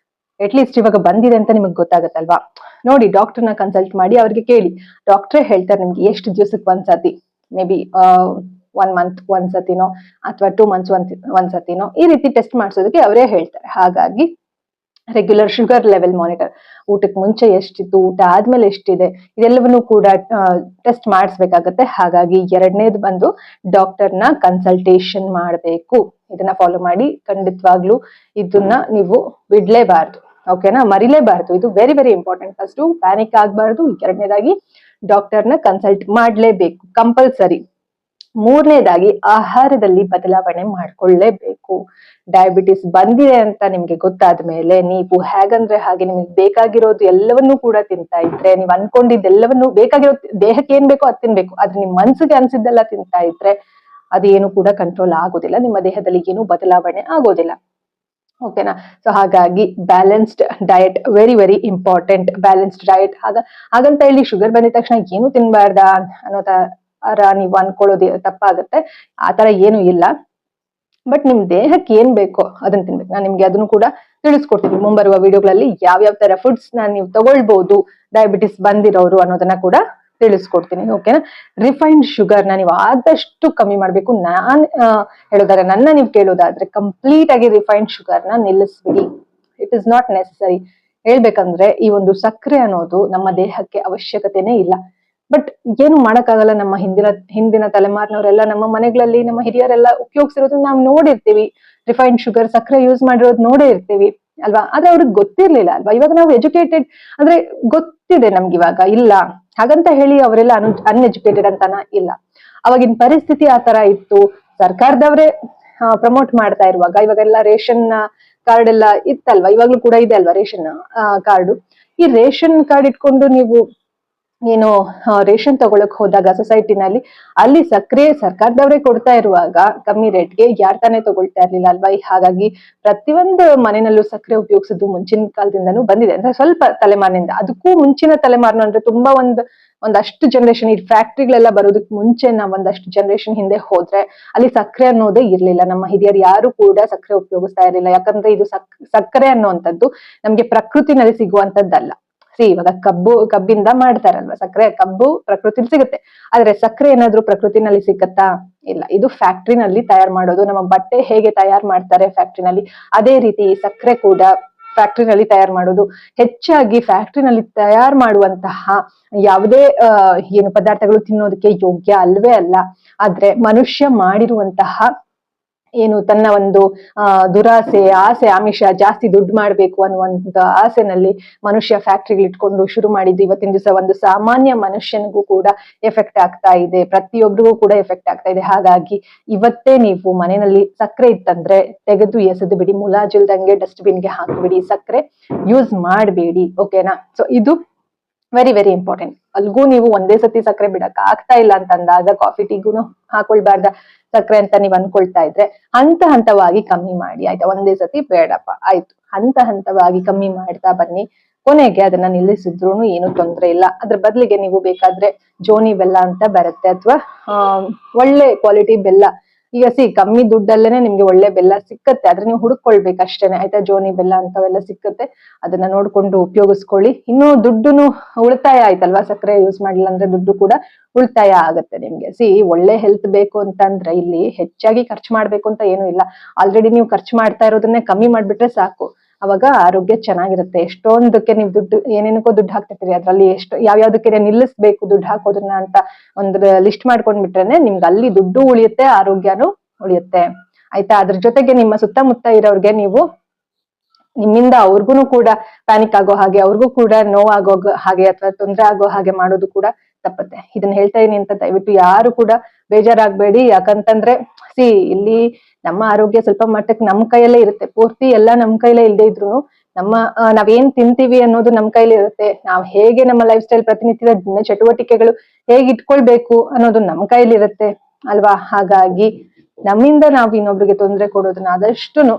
ಅಟ್ಲೀಸ್ಟ್ ಇವಾಗ ಬಂದಿದೆ ಅಂತ ನಿಮಗೆ ಗೊತ್ತಾಗತ್ತಲ್ವಾ, ನೋಡಿ ಡಾಕ್ಟರ್ನ ಕನ್ಸಲ್ಟ್ ಮಾಡಿ ಅವ್ರಿಗೆ ಕೇಳಿ. ಡಾಕ್ಟ್ರೇ ಹೇಳ್ತಾರೆ ನಿಮ್ಗೆ ಎಷ್ಟು ದಿವಸಕ್ಕೆ ಒಂದ್ಸತಿ, ಮೇ ಬಿ 1 ಮಂತ್ ಒಂದ್ಸತಿನೋ ಅಥವಾ 2 ಮಂತ್ಸ್ ಒಂದ್ಸತಿನೋ ಈ ರೀತಿ ಟೆಸ್ಟ್ ಮಾಡಿಸೋದಕ್ಕೆ ಅವರೇ ಹೇಳ್ತಾರೆ. ಹಾಗಾಗಿ ರೆಗ್ಯುಲರ್ ಶುಗರ್ ಲೆವೆಲ್ ಮಾನಿಟರ್, ಊಟಕ್ಕೆ ಮುಂಚೆ ಎಷ್ಟಿತ್ತು, ಊಟ ಆದ್ಮೇಲೆ ಎಷ್ಟಿದೆ, ಇದೆಲ್ಲವನ್ನೂ ಕೂಡ ಟೆಸ್ಟ್ ಮಾಡಿಸ್ಬೇಕಾಗತ್ತೆ. ಹಾಗಾಗಿ ಎರಡನೇದು ಬಂದು ಡಾಕ್ಟರ್ನ ಕನ್ಸಲ್ಟೇಷನ್ ಮಾಡಬೇಕು. ಇದನ್ನ ಫಾಲೋ ಮಾಡಿ. ಖಂಡಿತವಾಗ್ಲೂ ಇದನ್ನ ನೀವು ಬಿಡ್ಲೇಬಾರ್ದು. ಓಕೆನಾ, ಮರಿಲೇಬಾರ್ದು. ಇದು very very important. First panic ಆಗ್ಬಾರ್ದು. ಎರಡನೇದಾಗಿ ಡಾಕ್ಟರ್ನ ಕನ್ಸಲ್ಟ್ ಮಾಡ್ಲೇಬೇಕು, ಕಂಪಲ್ಸರಿ. ಮೂರನೇದಾಗಿ ಆಹಾರದಲ್ಲಿ ಬದಲಾವಣೆ ಮಾಡ್ಕೊಳ್ಳೇಬೇಕು. ಡಯಾಬಿಟಿಸ್ ಬಂದಿದೆ ಅಂತ ನಿಮ್ಗೆ ಗೊತ್ತಾದ ಮೇಲೆ ನೀವು ಹೇಗಂದ್ರೆ ಹಾಗೆ ನಿಮ್ಗೆ ಬೇಕಾಗಿರೋದು ಎಲ್ಲವನ್ನೂ ಕೂಡ ತಿಂತಾ ಇದ್ರೆ, ನೀವ್ ಅನ್ಕೊಂಡಿದ್ದೆಲ್ಲವನ್ನೂ ಬೇಕಾಗಿರೋ ದೇಹಕ್ಕೆ ಏನ್ ಬೇಕೋ ಅದ್ ತಿನ್ಬೇಕು, ಆದ್ರೆ ನಿಮ್ ಮನ್ಸಿಗೆ ಅನ್ಸಿದ್ದೆಲ್ಲ ತಿಂತಾ ಇದ್ರೆ ಅದೇನು ಕೂಡ ಕಂಟ್ರೋಲ್ ಆಗೋದಿಲ್ಲ, ನಿಮ್ಮ ದೇಹದಲ್ಲಿ ಏನು ಬದಲಾವಣೆ ಆಗೋದಿಲ್ಲ. ಓಕೆನಾ? ಸೊ ಹಾಗಾಗಿ balanced diet very very important. Balanced diet ಹಾಗಂತ ಹೇಳಿ ಶುಗರ್ ಬಂದಿದ ತಕ್ಷಣ ಏನು ತಿನ್ಬಾರ್ದಾ ಅನ್ನೋ ನೀವು ಅನ್ಕೊಳ್ಳೋದು ತಪ್ಪಾಗುತ್ತೆ. ಆತರ ಏನು ಇಲ್ಲ. ಬಟ್ ನಿಮ್ ದೇಹಕ್ಕೆ ಏನ್ ಬೇಕೋ ಅದನ್ನ ತಿನ್ಬೇಕು. ನಾನು ನಿಮ್ಗೆ ಅದನ್ನು ಕೂಡ ತಿಳಿಸ್ಕೊಡ್ತೀನಿ ಮುಂಬರುವ ವಿಡಿಯೋಗಳಲ್ಲಿ, ಯಾವ್ಯಾವ ತರ ಫುಡ್ಸ್ ನೀವು ತಗೊಳ್ಬಹುದು ಡಯಾಬಿಟಿಸ್ ಬಂದಿರೋರು ಅನ್ನೋದನ್ನ ಕೂಡ ತಿಳಿಸ್ಕೊಡ್ತೀನಿ. ಓಕೆನಾ? ರಿಫೈನ್ಡ್ ಶುಗರ್ ನೀವು ಆದಷ್ಟು ಕಮ್ಮಿ ಮಾಡ್ಬೇಕು. ನಾನ್ ಹೇಳೋದಾದ್ರೆ ನನ್ನ ನೀವು ಕೇಳೋದಾದ್ರೆ ಕಂಪ್ಲೀಟ್ ಆಗಿ ರಿಫೈನ್ಡ್ ಶುಗರ್ ನ ನಿಲ್ಲಿಸ್ಬಿಡಿ. It is not necessary. ಹೇಳ್ಬೇಕಂದ್ರೆ ಈ ಒಂದು ಸಕ್ಕರೆ ಅನ್ನೋದು ನಮ್ಮ ದೇಹಕ್ಕೆ ಅವಶ್ಯಕತೆನೇ ಇಲ್ಲ. ಬಟ್ ಏನು ಮಾಡಕ್ಕಾಗಲ್ಲ, ನಮ್ಮ ಹಿಂದಿನ ತಲೆಮಾರಿನವರೆಲ್ಲ ನಮ್ಮ ಮನೆಗಳಲ್ಲಿ ನಮ್ಮ ಹಿರಿಯರೆಲ್ಲ ಉಪಯೋಗಿಸಿರೋದನ್ನ ನಾವು ನೋಡಿರ್ತೀವಿ. ರಿಫೈನ್ಡ್ ಶುಗರ್ ಸಕ್ಕರೆ ಯೂಸ್ ಮಾಡಿರೋದು ನೋಡೇ ಇರ್ತೀವಿ ಅಲ್ವಾ? ಆದ್ರೆ ಅವ್ರಿಗೆ ಗೊತ್ತಿರ್ಲಿಲ್ಲ ಅಲ್ವಾ? ಇವಾಗ ನಾವು ಎಜುಕೇಟೆಡ್ ಅಂದ್ರೆ ಗೊತ್ತಿದೆ ನಮ್ಗೆ ಇವಾಗ. ಇಲ್ಲ ಹಾಗಂತ ಹೇಳಿ ಅವರೆಲ್ಲ ಅನ್ಎಜುಕೇಟೆಡ್ ಅಂತಾನ ಇಲ್ಲ. ಅವಾಗಿನ ಪರಿಸ್ಥಿತಿ ಆ ತರ ಇತ್ತು. ಸರ್ಕಾರದವರೇ ಪ್ರಮೋಟ್ ಮಾಡ್ತಾ ಇರುವಾಗ ಇವಾಗೆಲ್ಲ ರೇಷನ್ ಕಾರ್ಡ್ ಎಲ್ಲ ಇತ್ತಲ್ವಾ? ಇವಾಗ್ಲೂ ಕೂಡ ಇದೆ ಅಲ್ವಾ ರೇಷನ್ ಕಾರ್ಡು? ಈ ರೇಷನ್ ಕಾರ್ಡ್ ಇಟ್ಕೊಂಡು ನೀವು ಏನು ರೇಷನ್ ತಗೊಳಕ್ ಹೋದಾಗ ಸೊಸೈಟಿನಲ್ಲಿ ಅಲ್ಲಿ ಸಕ್ಕರೆ ಸರ್ಕಾರದವರೇ ಕೊಡ್ತಾ ಇರುವಾಗ ಕಮ್ಮಿ ರೇಟ್ಗೆ ಯಾರ್ ತಾನೇ ತಗೊಳ್ತಾ ಇರ್ಲಿಲ್ಲ ಅಲ್ವಾ? ಹಾಗಾಗಿ ಪ್ರತಿಯೊಂದು ಮನೆಯಲ್ಲೂ ಸಕ್ಕರೆ ಉಪಯೋಗಿಸೋದು ಮುಂಚಿನ ಕಾಲದಿಂದನೂ ಬಂದಿದೆ. ಅಂದ್ರೆ ಸ್ವಲ್ಪ ತಲೆಮಾರಿನಿಂದ, ಅದಕ್ಕೂ ಮುಂಚಿನ ತಲೆಮಾರಿನ ಅಂದ್ರೆ ತುಂಬಾ ಒಂದಷ್ಟು ಜನರೇಷನ್, ಈ ಫ್ಯಾಕ್ಟ್ರಿಗಳೆಲ್ಲ ಬರೋದಕ್ಕೆ ಮುಂಚೆ ನಾವ್ ಒಂದಷ್ಟು ಜನರೇಷನ್ ಹಿಂದೆ ಹೋದ್ರೆ ಅಲ್ಲಿ ಸಕ್ಕರೆ ಅನ್ನೋದೇ ಇರ್ಲಿಲ್ಲ. ನಮ್ಮ ಹಿರಿಯರು ಯಾರು ಕೂಡ ಸಕ್ಕರೆ ಉಪಯೋಗಿಸ್ತಾ ಇರ್ಲಿಲ್ಲ. ಯಾಕಂದ್ರೆ ಇದು ಸಕ್ಕರೆ ಅನ್ನುವಂಥದ್ದು ನಮ್ಗೆ ಪ್ರಕೃತಿನಲ್ಲಿ ಸಿಗುವಂತದ್ದಲ್ಲ. ಇವಾಗ ಕಬ್ಬಿಂದ ಮಾಡ್ತಾರಲ್ವಾ ಸಕ್ಕರೆ, ಕಬ್ಬು ಪ್ರಕೃತಿಲಿ ಸಿಗುತ್ತೆ. ಆದ್ರೆ ಸಕ್ಕರೆ ಏನಾದ್ರೂ ಪ್ರಕೃತಿನಲ್ಲಿ ಸಿಕ್ಕತ್ತಾ? ಇಲ್ಲ. ಇದು ಫ್ಯಾಕ್ಟ್ರಿನಲ್ಲಿ ತಯಾರು ಮಾಡೋದು. ನಮ್ಮ ಬಟ್ಟೆ ಹೇಗೆ ತಯಾರು ಮಾಡ್ತಾರೆ ಫ್ಯಾಕ್ಟ್ರಿನಲ್ಲಿ, ಅದೇ ರೀತಿ ಸಕ್ಕರೆ ಕೂಡ ಫ್ಯಾಕ್ಟ್ರಿನಲ್ಲಿ ತಯಾರು ಮಾಡೋದು. ಹೆಚ್ಚಾಗಿ ಫ್ಯಾಕ್ಟ್ರಿನಲ್ಲಿ ತಯಾರು ಮಾಡುವಂತಹ ಯಾವುದೇ ಏನು ಪದಾರ್ಥಗಳು ತಿನ್ನೋದಕ್ಕೆ ಯೋಗ್ಯ ಅಲ್ವೇ ಅಲ್ಲ. ಆದ್ರೆ ಮನುಷ್ಯ ಮಾಡಿರುವಂತಹ ಏನು ತನ್ನ ಒಂದು ದುರಾಸೆ, ಆಸೆ, ಆಮಿಷ, ಜಾಸ್ತಿ ದುಡ್ಡು ಮಾಡ್ಬೇಕು ಅನ್ನುವಂತ ಆಸೆನಲ್ಲಿ ಮನುಷ್ಯ ಫ್ಯಾಕ್ಟ್ರಿಗಳು ಇಟ್ಕೊಂಡು ಶುರು ಮಾಡಿದ್ದು ಇವತ್ತಿನ ದಿವಸ ಒಂದು ಸಾಮಾನ್ಯ ಮನುಷ್ಯನಿಗೂ ಕೂಡ ಎಫೆಕ್ಟ್ ಆಗ್ತಾ ಇದೆ. ಪ್ರತಿಯೊಬ್ಬರಿಗೂ ಕೂಡ ಎಫೆಕ್ಟ್ ಆಗ್ತಾ ಇದೆ. ಹಾಗಾಗಿ ಇವತ್ತೇ ನೀವು ಮನೆಯಲ್ಲಿ ಸಕ್ಕರೆ ಇತ್ತಂದ್ರೆ ತೆಗೆದು ಎಸೆದು ಬಿಡಿ, ಮುಲಾಜಿಲ್ದಂಗೆ ಡಸ್ಟ್ ಬಿನ್ಗೆ ಹಾಕ್ಬಿಡಿ. ಸಕ್ಕರೆ ಯೂಸ್ ಮಾಡಬೇಡಿ. ಓಕೆನಾ? ಸೊ ಇದು ವೆರಿ ವೆರಿ ಇಂಪಾರ್ಟೆಂಟ್. ಅಲ್ಗೂ ನೀವು ಒಂದೇ ಸತಿ ಸಕ್ಕರೆ ಬಿಡಕ್ ಆಗ್ತಾ ಇಲ್ಲ ಅಂತ ಅಂದಾಗ ಕಾಫಿ ಟೀಗೂನು ಹಾಕೊಳ್ಬಾರ್ದ ಸಕ್ಕರೆ ಅಂತ ನೀವ್ ಅನ್ಕೊಳ್ತಾ ಇದ್ರೆ ಹಂತವಾಗಿ ಕಮ್ಮಿ ಮಾಡಿ. ಆಯ್ತಾ? ಒಂದೇ ಸತಿ ಬೇಡಪ್ಪ, ಆಯ್ತು. ಹಂತವಾಗಿ ಕಮ್ಮಿ ಮಾಡ್ತಾ ಬನ್ನಿ. ಕೊನೆಗೆ ಅದನ್ನ ನಿಲ್ಲಿಸಿದ್ರು ಏನು ತೊಂದ್ರೆ ಇಲ್ಲ. ಅದ್ರ ಬದಲಿಗೆ ನೀವು ಬೇಕಾದ್ರೆ ಜೋನಿ ಬೆಲ್ಲ ಅಂತ ಬರುತ್ತೆ, ಅಥವಾ ಒಳ್ಳೆ ಕ್ವಾಲಿಟಿ ಬೆಲ್ಲ. ಈಗ ಕಮ್ಮಿ ದುಡ್ಡಲ್ಲೇನೆ ನಿಮ್ಗೆ ಒಳ್ಳೆ ಬೆಲ್ಲ ಸಿಕ್ಕತ್ತೆ, ಆದ್ರೆ ನೀವು ಹುಡುಕೊಳ್ಬೇಕಷ್ಟೇನೆ. ಆಯ್ತಾ? ಜೋನಿ ಬೆಲ್ಲ ಅಂತವೆಲ್ಲ ಸಿಕ್ಕತ್ತೆ, ಅದನ್ನ ನೋಡ್ಕೊಂಡು ಉಪಯೋಗಿಸ್ಕೊಳ್ಳಿ. ಇನ್ನು ದುಡ್ಡುನು ಉಳಿತಾಯ ಆಯ್ತಲ್ವಾ? ಸಕ್ಕರೆ ಯೂಸ್ ಮಾಡಿಲ್ಲ ಅಂದ್ರೆ ದುಡ್ಡು ಕೂಡ ಉಳಿತಾಯ ಆಗತ್ತೆ ನಿಮ್ಗೆ. ಒಳ್ಳೆ ಹೆಲ್ತ್ ಬೇಕು ಅಂತಂದ್ರೆ ಇಲ್ಲಿ ಹೆಚ್ಚಾಗಿ ಖರ್ಚು ಮಾಡ್ಬೇಕು ಅಂತ ಏನು ಇಲ್ಲ. ಆಲ್ರೆಡಿ ನೀವು ಖರ್ಚು ಮಾಡ್ತಾ ಇರೋದನ್ನೇ ಕಮ್ಮಿ ಮಾಡ್ಬಿಟ್ರೆ ಸಾಕು. ಅವಾಗ ಆರೋಗ್ಯ ಚೆನ್ನಾಗಿರುತ್ತೆ. ಎಷ್ಟೊಂದಕ್ಕೆ ನೀವು ಏನೇನಕ್ಕೋ ದುಡ್ಡು ಹಾಕ್ತಿರ್ತೀರಿ, ಅದ್ರಲ್ಲಿ ಯಾವ್ಯಾವ್ದಕ್ಕೆ ನಿಲ್ಲಿಸ್ಬೇಕು ದುಡ್ಡು ಹಾಕೋದನ್ನ ಅಂತ ಒಂದು ಲಿಸ್ಟ್ ಮಾಡ್ಕೊಂಡ್ಬಿಟ್ರೇನೆ ನಿಮ್ಗೆ ಅಲ್ಲಿ ದುಡ್ಡು ಉಳಿಯುತ್ತೆ, ಆರೋಗ್ಯನೂ ಉಳಿಯುತ್ತೆ. ಆಯ್ತಾ? ಅದ್ರ ಜೊತೆಗೆ ನಿಮ್ಮ ಸುತ್ತಮುತ್ತ ಇರೋರ್ಗೆ ನೀವು ನಿಮ್ಮಿಂದ ಅವ್ರಿಗೂ ಕೂಡ ಪ್ಯಾನಿಕ್ ಆಗೋ ಹಾಗೆ, ಅವ್ರಿಗೂ ಕೂಡ ನೋವಾಗೋ ಹಾಗೆ ಅಥವಾ ತೊಂದರೆ ಆಗೋ ಹಾಗೆ ಮಾಡೋದು ಕೂಡ ತಪ್ಪತ್ತೆ. ಇದನ್ನ ಹೇಳ್ತಾ ಇದೀನಿ ಅಂತ ದಯವಿಟ್ಟು ಯಾರು ಕೂಡ ಬೇಜಾರಾಗ್ಬೇಡಿ. ಯಾಕಂತಂದ್ರೆ ಇಲ್ಲಿ ನಮ್ಮ ಆರೋಗ್ಯ ಸ್ವಲ್ಪ ಮಟ್ಟಕ್ಕೆ ನಮ್ ಕೈಯಲ್ಲೇ ಇರುತ್ತೆ. ಪೂರ್ತಿ ಎಲ್ಲ ನಮ್ ಕೈಲೇ ಇಲ್ದೇ ಇದ್ರು ನಾವೇನ್ ತಿಂತೀವಿ ಅನ್ನೋದು ನಮ್ ಕೈಲಿ ಇರುತ್ತೆ. ನಾವ್ ಹೇಗೆ ನಮ್ಮ ಲೈಫ್ ಸ್ಟೈಲ್ ಪ್ರತಿನಿತ್ಯದ ದಿನ ಚಟುವಟಿಕೆಗಳು ಹೇಗೆ ಇಟ್ಕೊಳ್ಬೇಕು ಅನ್ನೋದು ನಮ್ ಕೈಲಿ ಇರುತ್ತೆ ಅಲ್ವಾ? ಹಾಗಾಗಿ ನಮ್ಮಿಂದ ನಾವ್ ಇನ್ನೊಬ್ರಿಗೆ ತೊಂದರೆ ಕೊಡೋದನ್ನ ಆದಷ್ಟುನು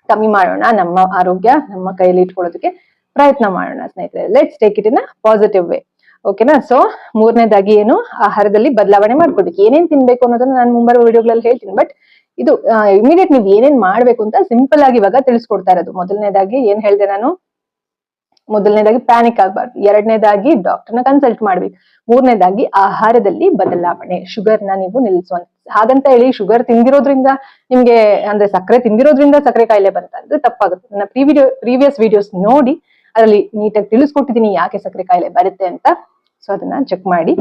ಕಮ್ಮಿ ಮಾಡೋಣ. ನಮ್ಮ ಆರೋಗ್ಯ ನಮ್ಮ ಕೈಯಲ್ಲಿ ಇಟ್ಕೊಳ್ಳೋದಕ್ಕೆ ಪ್ರಯತ್ನ ಮಾಡೋಣ ಸ್ನೇಹಿತರೆ. Let's take it in a positive way. ಓಕೆನಾ? ಸೊ ಮೂರನೇದಾಗಿ ಏನು, ಆಹಾರದಲ್ಲಿ ಬದಲಾವಣೆ ಮಾಡ್ಕೊಳ್ಬೇಕು. ಏನೇನ್ ತಿನ್ಬೇಕು ಅನ್ನೋದನ್ನ ನಾನು ಮುಂಬರುವ ವಿಡಿಯೋಗಳಲ್ಲಿ ಹೇಳ್ತೀನಿ. ಬಟ್ ಇದು ಇಮಿಡಿಯೇಟ್ ನೀವ್ ಏನೇನ್ ಮಾಡ್ಬೇಕು ಅಂತ ಸಿಂಪಲ್ ಆಗಿ ಇವಾಗ ತಿಳಿಸ್ಕೊಡ್ತಾ ಇರೋದು. ಮೊದಲನೇದಾಗಿ ಏನ್ ಹೇಳ್ದೆ ನಾನು? ಮೊದಲನೇದಾಗಿ ಪ್ಯಾನಿಕ್ ಆಗ್ಬಾರ್ದು. ಎರಡನೇದಾಗಿ ಡಾಕ್ಟರ್ನ ಕನ್ಸಲ್ಟ್ ಮಾಡ್ಬೇಕು. ಮೂರನೇದಾಗಿ ಆಹಾರದಲ್ಲಿ ಬದಲಾವಣೆ, ಶುಗರ್ನ ನೀವು ನಿಲ್ಲಿಸುವಂತ. ಹಾಗಂತ ಹೇಳಿ ಶುಗರ್ ತಿಂದಿರೋದ್ರಿಂದ ನಿಮ್ಗೆ ಅಂದ್ರೆ ಸಕ್ಕರೆ ತಿಂದಿರೋದ್ರಿಂದ ಸಕ್ಕರೆ ಕಾಯಿಲೆ ಬಂತಂದ್ರೆ ತಪ್ಪಾಗುತ್ತೆ. ನನ್ನ ಪ್ರೀವಿಯಸ್ ವಿಡಿಯೋಸ್ ನೋಡಿ, ಅದರಲ್ಲಿ ನೀಟಾಗಿ ತಿಳಿಸ್ಕೊಟ್ಟಿದ್ದೀನಿ ಯಾಕೆ ಸಕ್ಕರೆ ಕಾಯಿಲೆ ಬರುತ್ತೆ ಅಂತ. ಸೊ ಅದನ್ನ ಚೆಕ್ ಮಾಡಿ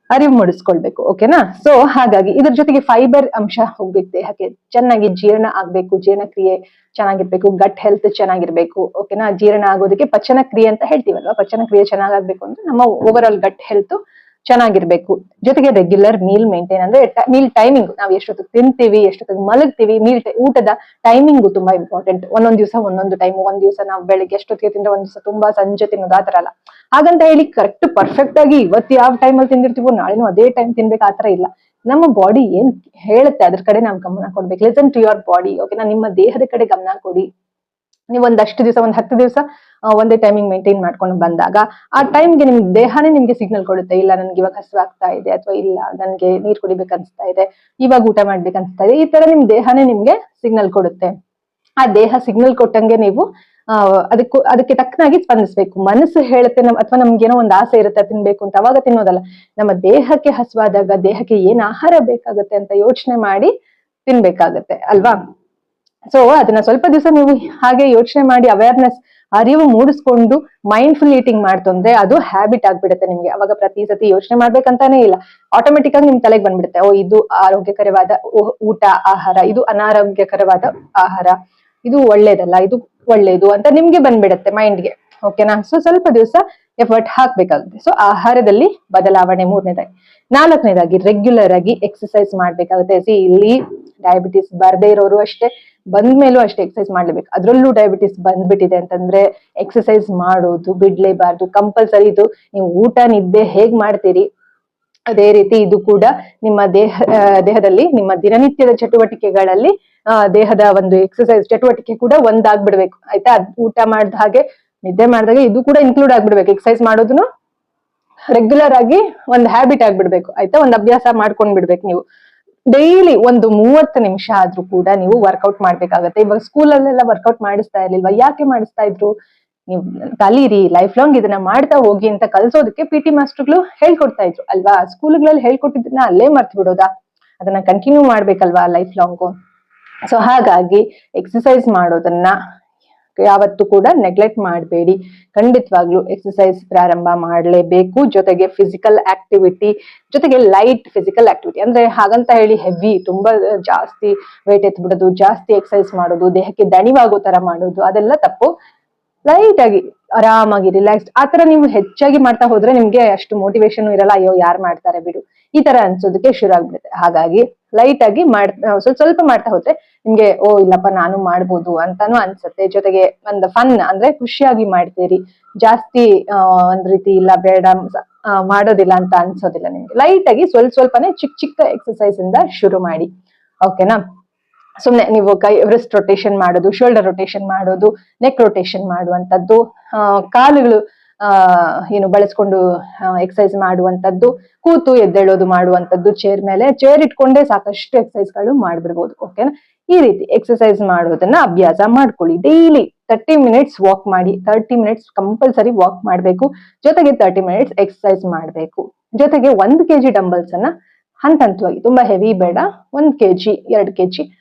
ಅರಿವು ಮೂಡಿಸ್ಕೊಳ್ಬೇಕು. ಓಕೆನಾ? ಸೊ ಹಾಗಾಗಿ ಇದ್ರ ಜೊತೆಗೆ ಫೈಬರ್ ಅಂಶ ಹೋಗ್ಬೇಕು ದೇಹಕ್ಕೆ, ಚೆನ್ನಾಗಿ ಜೀರ್ಣ ಆಗ್ಬೇಕು, ಜೀರ್ಣಕ್ರಿಯೆ ಚೆನ್ನಾಗಿರ್ಬೇಕು, ಗಟ್ ಹೆಲ್ತ್ ಚೆನ್ನಾಗಿರ್ಬೇಕು. ಓಕೆನಾ? ಜೀರ್ಣ ಆಗೋದಕ್ಕೆ ಪಚನ ಕ್ರಿಯೆ ಅಂತ ಹೇಳ್ತೀವಲ್ವಾ, ಪಚನ ಕ್ರಿಯೆ ಚೆನ್ನಾಗಾಗ್ಬೇಕು ಅಂದ್ರೆ ನಮ್ಮ ಓವರ್ ಆಲ್ ಗಟ್ ಹೆಲ್ತ್ ಚೆನ್ನಾಗಿರ್ಬೇಕು. ಜೊತೆಗೆ ರೆಗ್ಯುಲರ್ ಮೀಲ್ ಮೇಂಟೈನ್, ಅಂದ್ರೆ ಮೀಲ್ ಟೈಮಿಂಗ್, ನಾವ್ ಎಷ್ಟೊತ್ತಿಗೆ ತಿಂತೀವಿ, ಎಷ್ಟೊತ್ತಿಗೆ ಮಲಗ್ತೀವಿ, ಊಟದ ಟೈಮಿಂಗು ತುಂಬಾ ಇಂಪಾರ್ಟೆಂಟ್. ಒಂದೊಂದ್ ದಿವಸ ಒಂದೊಂದು ಟೈಮ್, ಒಂದ್ ದಿವಸ ನಾವು ಬೆಳಿಗ್ಗೆ ಎಷ್ಟೊತ್ತಿಗೆ ತಿಂದ್ರೆ ಒಂದ್ ದಿವಸ ತುಂಬಾ ಸಂಜೆ ತಿನ್ನೋದು, ಆತರ ಅಲ್ಲ. ಹಾಗಂತ ಹೇಳಿ ಕರೆಕ್ಟ್ ಪರ್ಫೆಕ್ಟ್ ಆಗಿ ಇವತ್ತು ಯಾವ ಟೈಮಲ್ಲಿ ತಿಂದಿರ್ತೀವೋ ನಾಳೆನೂ ಅದೇ ಟೈಮ್ ತಿನ್ಬೇಕು ಆತರ ಇಲ್ಲ. ನಮ್ಮ ಬಾಡಿ ಏನ್ ಹೇಳುತ್ತೆ ಅದ್ರ ಕಡೆ ನಾವು ಗಮನ ಕೊಡ್ಬೇಕು. Listen to your body. ಓಕೆನಾ, ನಿಮ್ಮ ದೇಹದ ಕಡೆ ಗಮನ ಕೊಡಿ. ನೀವು ಒಂದಷ್ಟು ದಿವಸ, ಒಂದ್ 10 ದಿವಸ ಒಂದೇ ಟೈಮಿಂಗ್ ಮೇಂಟೈನ್ ಮಾಡ್ಕೊಂಡು ಬಂದಾಗ ಆ ಟೈಮ್ಗೆ ನಿಮ್ ದೇಹನೇ ನಿಮ್ಗೆ ಸಿಗ್ನಲ್ ಕೊಡುತ್ತೆ, ಇಲ್ಲ ನನ್ಗೆ ಇವಾಗ ಹಸಿವಾಗ್ತಾ ಇದೆ, ಅಥವಾ ಇಲ್ಲ ನನ್ಗೆ ನೀರ್ ಕುಡಿಬೇಕು ಅನ್ಸ್ತಾ ಇದೆ, ಇವಾಗ ಊಟ ಮಾಡ್ಬೇಕು ಅನ್ಸ್ತಾ ಇದೆ. ಈ ತರ ನಿಮ್ ದೇಹನೇ ನಿಮ್ಗೆ ಸಿಗ್ನಲ್ ಕೊಡುತ್ತೆ. ಆ ದೇಹ ಸಿಗ್ನಲ್ ಕೊಟ್ಟಂಗೆ ನೀವು ಅದಕ್ಕೆ ತಕ್ಕನಾಗಿ ಸ್ಪಂದಿಸ್ಬೇಕು. ಮನಸ್ಸು ಹೇಳುತ್ತೆ ಅಥವಾ ನಮ್ಗೇನೋ ಒಂದು ಆಸೆ ಇರುತ್ತೆ ತಿನ್ಬೇಕು ಅಂತ, ಅವಾಗ ತಿನ್ನೋದಲ್ಲ. ನಮ್ಮ ದೇಹಕ್ಕೆ ಹಸುವಾದಾಗ ದೇಹಕ್ಕೆ ಏನ್ ಆಹಾರ ಬೇಕಾಗುತ್ತೆ ಅಂತ ಯೋಚನೆ ಮಾಡಿ ತಿನ್ಬೇಕಾಗತ್ತೆ ಅಲ್ವಾ. ಸೊ ಅದನ್ನ ಸ್ವಲ್ಪ ದಿವಸ ನೀವು ಹಾಗೆ ಯೋಚನೆ ಮಾಡಿ ಅವೇರ್ನೆಸ್, ಅರಿವು ಮೂಡಿಸ್ಕೊಂಡು ಮೈಂಡ್ಫುಲ್ ಈಟಿಂಗ್ ಮಾಡ್ತಂದ್ರೆ ಅದು ಹ್ಯಾಬಿಟ್ ಆಗ್ಬಿಡುತ್ತೆ ನಿಮ್ಗೆ. ಅವಾಗ ಪ್ರತಿ ಸತಿ ಯೋಚನೆ ಮಾಡ್ಬೇಕಂತಾನೆ ಇಲ್ಲ, ಆಟೋಮೆಟಿಕ್ ಆಗಿ ನಿಮ್ ತಲೆಗೆ ಬಂದ್ಬಿಡುತ್ತೆ, ಓ ಇದು ಆರೋಗ್ಯಕರವಾದ ಊಟ ಆಹಾರ, ಇದು ಅನಾರೋಗ್ಯಕರವಾದ ಆಹಾರ, ಇದು ಒಳ್ಳೇದಲ್ಲ, ಇದು ಒಳ್ಳೇದು ಅಂತ ನಿಮ್ಗೆ ಬಂದ್ಬಿಡುತ್ತೆ ಮೈಂಡ್ಗೆ. ಓಕೆನಾ. ಸೊ ಸ್ವಲ್ಪ ದಿವಸ ಎಫರ್ಟ್ ಹಾಕ್ಬೇಕಾಗುತ್ತೆ. ಸೊ ಆಹಾರದಲ್ಲಿ ಬದಲಾವಣೆ 3ನೇದಾಗಿ. 4ನೇದಾಗಿ ರೆಗ್ಯುಲರ್ ಆಗಿ ಎಕ್ಸರ್ಸೈಸ್ ಮಾಡ್ಬೇಕಾಗುತ್ತೆ. ಇಲ್ಲಿ ಡಯಾಬಿಟಿಸ್ ಬರ್ದೇ ಇರೋರು ಅಷ್ಟೇ, ಬಂದ್ಮೇಲೂ ಅಷ್ಟೇ ಎಕ್ಸರ್ಸೈಸ್ ಮಾಡ್ಲೇಬೇಕು. ಅದ್ರಲ್ಲೂ ಡಯಾಬಿಟಿಸ್ ಬಂದ್ಬಿಟ್ಟಿದೆ ಅಂತಂದ್ರೆ ಎಕ್ಸರ್ಸೈಸ್ ಮಾಡೋದು ಬಿಡ್ಲೇಬಾರ್ದು, ಕಂಪಲ್ಸರಿ. ಇದು ನೀವು ಊಟ ನಿದ್ದೆ ಹೇಗ್ ಮಾಡ್ತೀರಿ ಅದೇ ರೀತಿ ಇದು ಕೂಡ ನಿಮ್ಮ ದೇಹದಲ್ಲಿ ನಿಮ್ಮ ದಿನನಿತ್ಯದ ಚಟುವಟಿಕೆಗಳಲ್ಲಿ ದೇಹದ ಒಂದು ಎಕ್ಸರ್ಸೈಸ್ ಚಟುವಟಿಕೆ ಕೂಡ ಒಂದಾಗ್ಬಿಡ್ಬೇಕು ಆಯ್ತಾ. ಊಟ ಮಾಡ್ದ ಹಾಗೆ ನಿದ್ದೆ ಮಾಡಿದಾಗ ಇದು ಕೂಡ ಇನ್ಕ್ಲೂಡ್ ಆಗ್ಬಿಡ್ಬೇಕು. ಎಕ್ಸರ್ಸೈಸ್ ಮಾಡೋದನ್ನು ರೆಗ್ಯುಲರ್ ಆಗಿ ಒಂದು ಹ್ಯಾಬಿಟ್ ಆಗ್ಬಿಡ್ಬೇಕು ಆಯ್ತಾ, ಒಂದು ಅಭ್ಯಾಸ ಮಾಡ್ಕೊಂಡ್ ಬಿಡ್ಬೇಕು. ನೀವು ಡೈಲಿ ಒಂದು 30 ನಿಮಿಷ ಆದ್ರೂ ಕೂಡ ನೀವು ವರ್ಕೌಟ್ ಮಾಡ್ಬೇಕಾಗತ್ತೆ. ಇವಾಗ ಸ್ಕೂಲಲ್ಲೆಲ್ಲ ವರ್ಕೌಟ್ ಮಾಡಿಸ್ತಾ ಇರ್ಲಿಲ್ವಾ? ಯಾಕೆ ಮಾಡಿಸ್ತಾ ಇದ್ರು? ನೀವು ಕಲೀರಿ, ಲೈಫ್ ಲಾಂಗ್ ಇದನ್ನ ಮಾಡ್ತಾ ಹೋಗಿ ಅಂತ ಕಲ್ಸೋದಕ್ಕೆ PT ಮಾಸ್ಟರ್ಗಳು ಹೇಳ್ಕೊಡ್ತಾ ಇದ್ರು ಅಲ್ವಾ. ಸ್ಕೂಲ್ಗಳಲ್ಲಿ ಹೇಳ್ಕೊಟ್ಟಿದ್ದನ್ನ ಅಲ್ಲೇ ಮರ್ತು ಬಿಡೋದಾ? ಅದನ್ನ ಕಂಟಿನ್ಯೂ ಮಾಡ್ಬೇಕಲ್ವಾ ಲೈಫ್ ಲಾಂಗು. ಸೊ ಹಾಗಾಗಿ ಎಕ್ಸರ್ಸೈಸ್ ಮಾಡೋದನ್ನ ಯಾವತ್ತೂ ಕೂಡ ನೆಗ್ಲೆಕ್ಟ್ ಮಾಡಬೇಡಿ. ಖಂಡಿತವಾಗ್ಲೂ ಎಕ್ಸರ್ಸೈಸ್ ಪ್ರಾರಂಭ ಮಾಡಲೇಬೇಕು. ಜೊತೆಗೆ ಫಿಸಿಕಲ್ ಆಕ್ಟಿವಿಟಿ, ಜೊತೆಗೆ ಲೈಟ್ ಫಿಸಿಕಲ್ ಆಕ್ಟಿವಿಟಿ, ಅಂದ್ರೆ ಹಾಗಂತ ಹೇಳಿ ಹೆವಿ ತುಂಬಾ ಜಾಸ್ತಿ ವೇಟ್ ಎತ್ಬಿಡೋದು, ಜಾಸ್ತಿ ಎಕ್ಸರ್ಸೈಸ್ ಮಾಡೋದು, ದೇಹಕ್ಕೆ ದಣಿವಾಗೋ ತರ ಮಾಡೋದು, ಅದೆಲ್ಲ ತಪ್ಪು. ಲೈಟ್ ಆಗಿ ಆರಾಮಾಗಿ ರಿಲ್ಯಾಕ್ಸ್ ಆತರ ನೀವು ಹೆಚ್ಚಾಗಿ ಮಾಡ್ತಾ ಹೋದ್ರೆ ನಿಮ್ಗೆ ಅಷ್ಟು ಮೋಟಿವೇಶನ್ ಇರಲ್ಲ. ಅಯ್ಯೋ ಯಾರು ಮಾಡ್ತಾರೆ ಬಿಡು, ಈ ತರ ಅನ್ಸೋದಕ್ಕೆ ಶುರು ಆಗ್ಬಿಡುತ್ತೆ. ಹಾಗಾಗಿ ಲೈಟ್ ಆಗಿ ಸ್ವಲ್ಪ ಮಾಡ್ತಾ ಹೋದ್ರೆ ನಿಮ್ಗೆ ಓ ಇಲ್ಲಪ್ಪ ನಾನು ಮಾಡ್ಬೋದು ಅಂತಾನು ಅನ್ಸುತ್ತೆ. ಜೊತೆಗೆ ಒಂದು ಫನ್, ಅಂದ್ರೆ ಖುಷಿಯಾಗಿ ಮಾಡ್ತೀರಿ. ಜಾಸ್ತಿ ಒಂದ್ ರೀತಿ ಇಲ್ಲ ಬೇಡ ಮಾಡೋದಿಲ್ಲ ಅಂತ ಅನ್ಸೋದಿಲ್ಲ ನಿಮ್ಗೆ. ಲೈಟ್ ಆಗಿ ಸ್ವಲ್ಪನೇ ಚಿಕ್ಕ ಎಕ್ಸರ್ಸೈಸ್ ಇಂದ ಶುರು ಮಾಡಿ. ಓಕೆನಾ. ಸುಮ್ನೆ ನೀವು ರಿಸ್ಟ್ ರೊಟೇಷನ್ ಮಾಡೋದು, ಶೋಲ್ಡರ್ ರೊಟೇಷನ್ ಮಾಡೋದು, ನೆಕ್ ರೊಟೇಷನ್ ಮಾಡುವಂತದ್ದು, ಕಾಲುಗಳು ಏನು ಬಳಸ್ಕೊಂಡು ಎಕ್ಸರ್ಸೈಸ್ ಮಾಡುವಂತದ್ದು, ಕೂತು ಎದ್ದೇಳೋದು ಮಾಡುವಂತದ್ದು, ಚೇರ್ ಇಟ್ಕೊಂಡೇ ಸಾಕಷ್ಟು ಎಕ್ಸರ್ಸೈಸ್ ಗಳು ಮಾಡ್ಬಿಡ್ಬೋದು. ಓಕೆನಾ. ಈ ರೀತಿ ಎಕ್ಸರ್ಸೈಸ್ ಮಾಡೋದನ್ನ ಅಭ್ಯಾಸ ಮಾಡ್ಕೊಳ್ಳಿ. ಡೈಲಿ 30 ಮಿನಿಟ್ಸ್ ವಾಕ್ ಮಾಡಿ. 30 ಮಿನಿಟ್ಸ್ ಕಂಪಲ್ಸರಿ ವಾಕ್ ಮಾಡ್ಬೇಕು. ಜೊತೆಗೆ 30 ಮಿನಿಟ್ಸ್ ಎಕ್ಸರ್ಸೈಸ್ ಮಾಡ್ಬೇಕು. ಜೊತೆಗೆ 1 kg ಡಂಬಲ್ಸ್ ಅನ್ನ ಹಂತವಾಗಿ, ತುಂಬಾ ಹೆವಿ ಬೇಡ, 1 kg 2 kg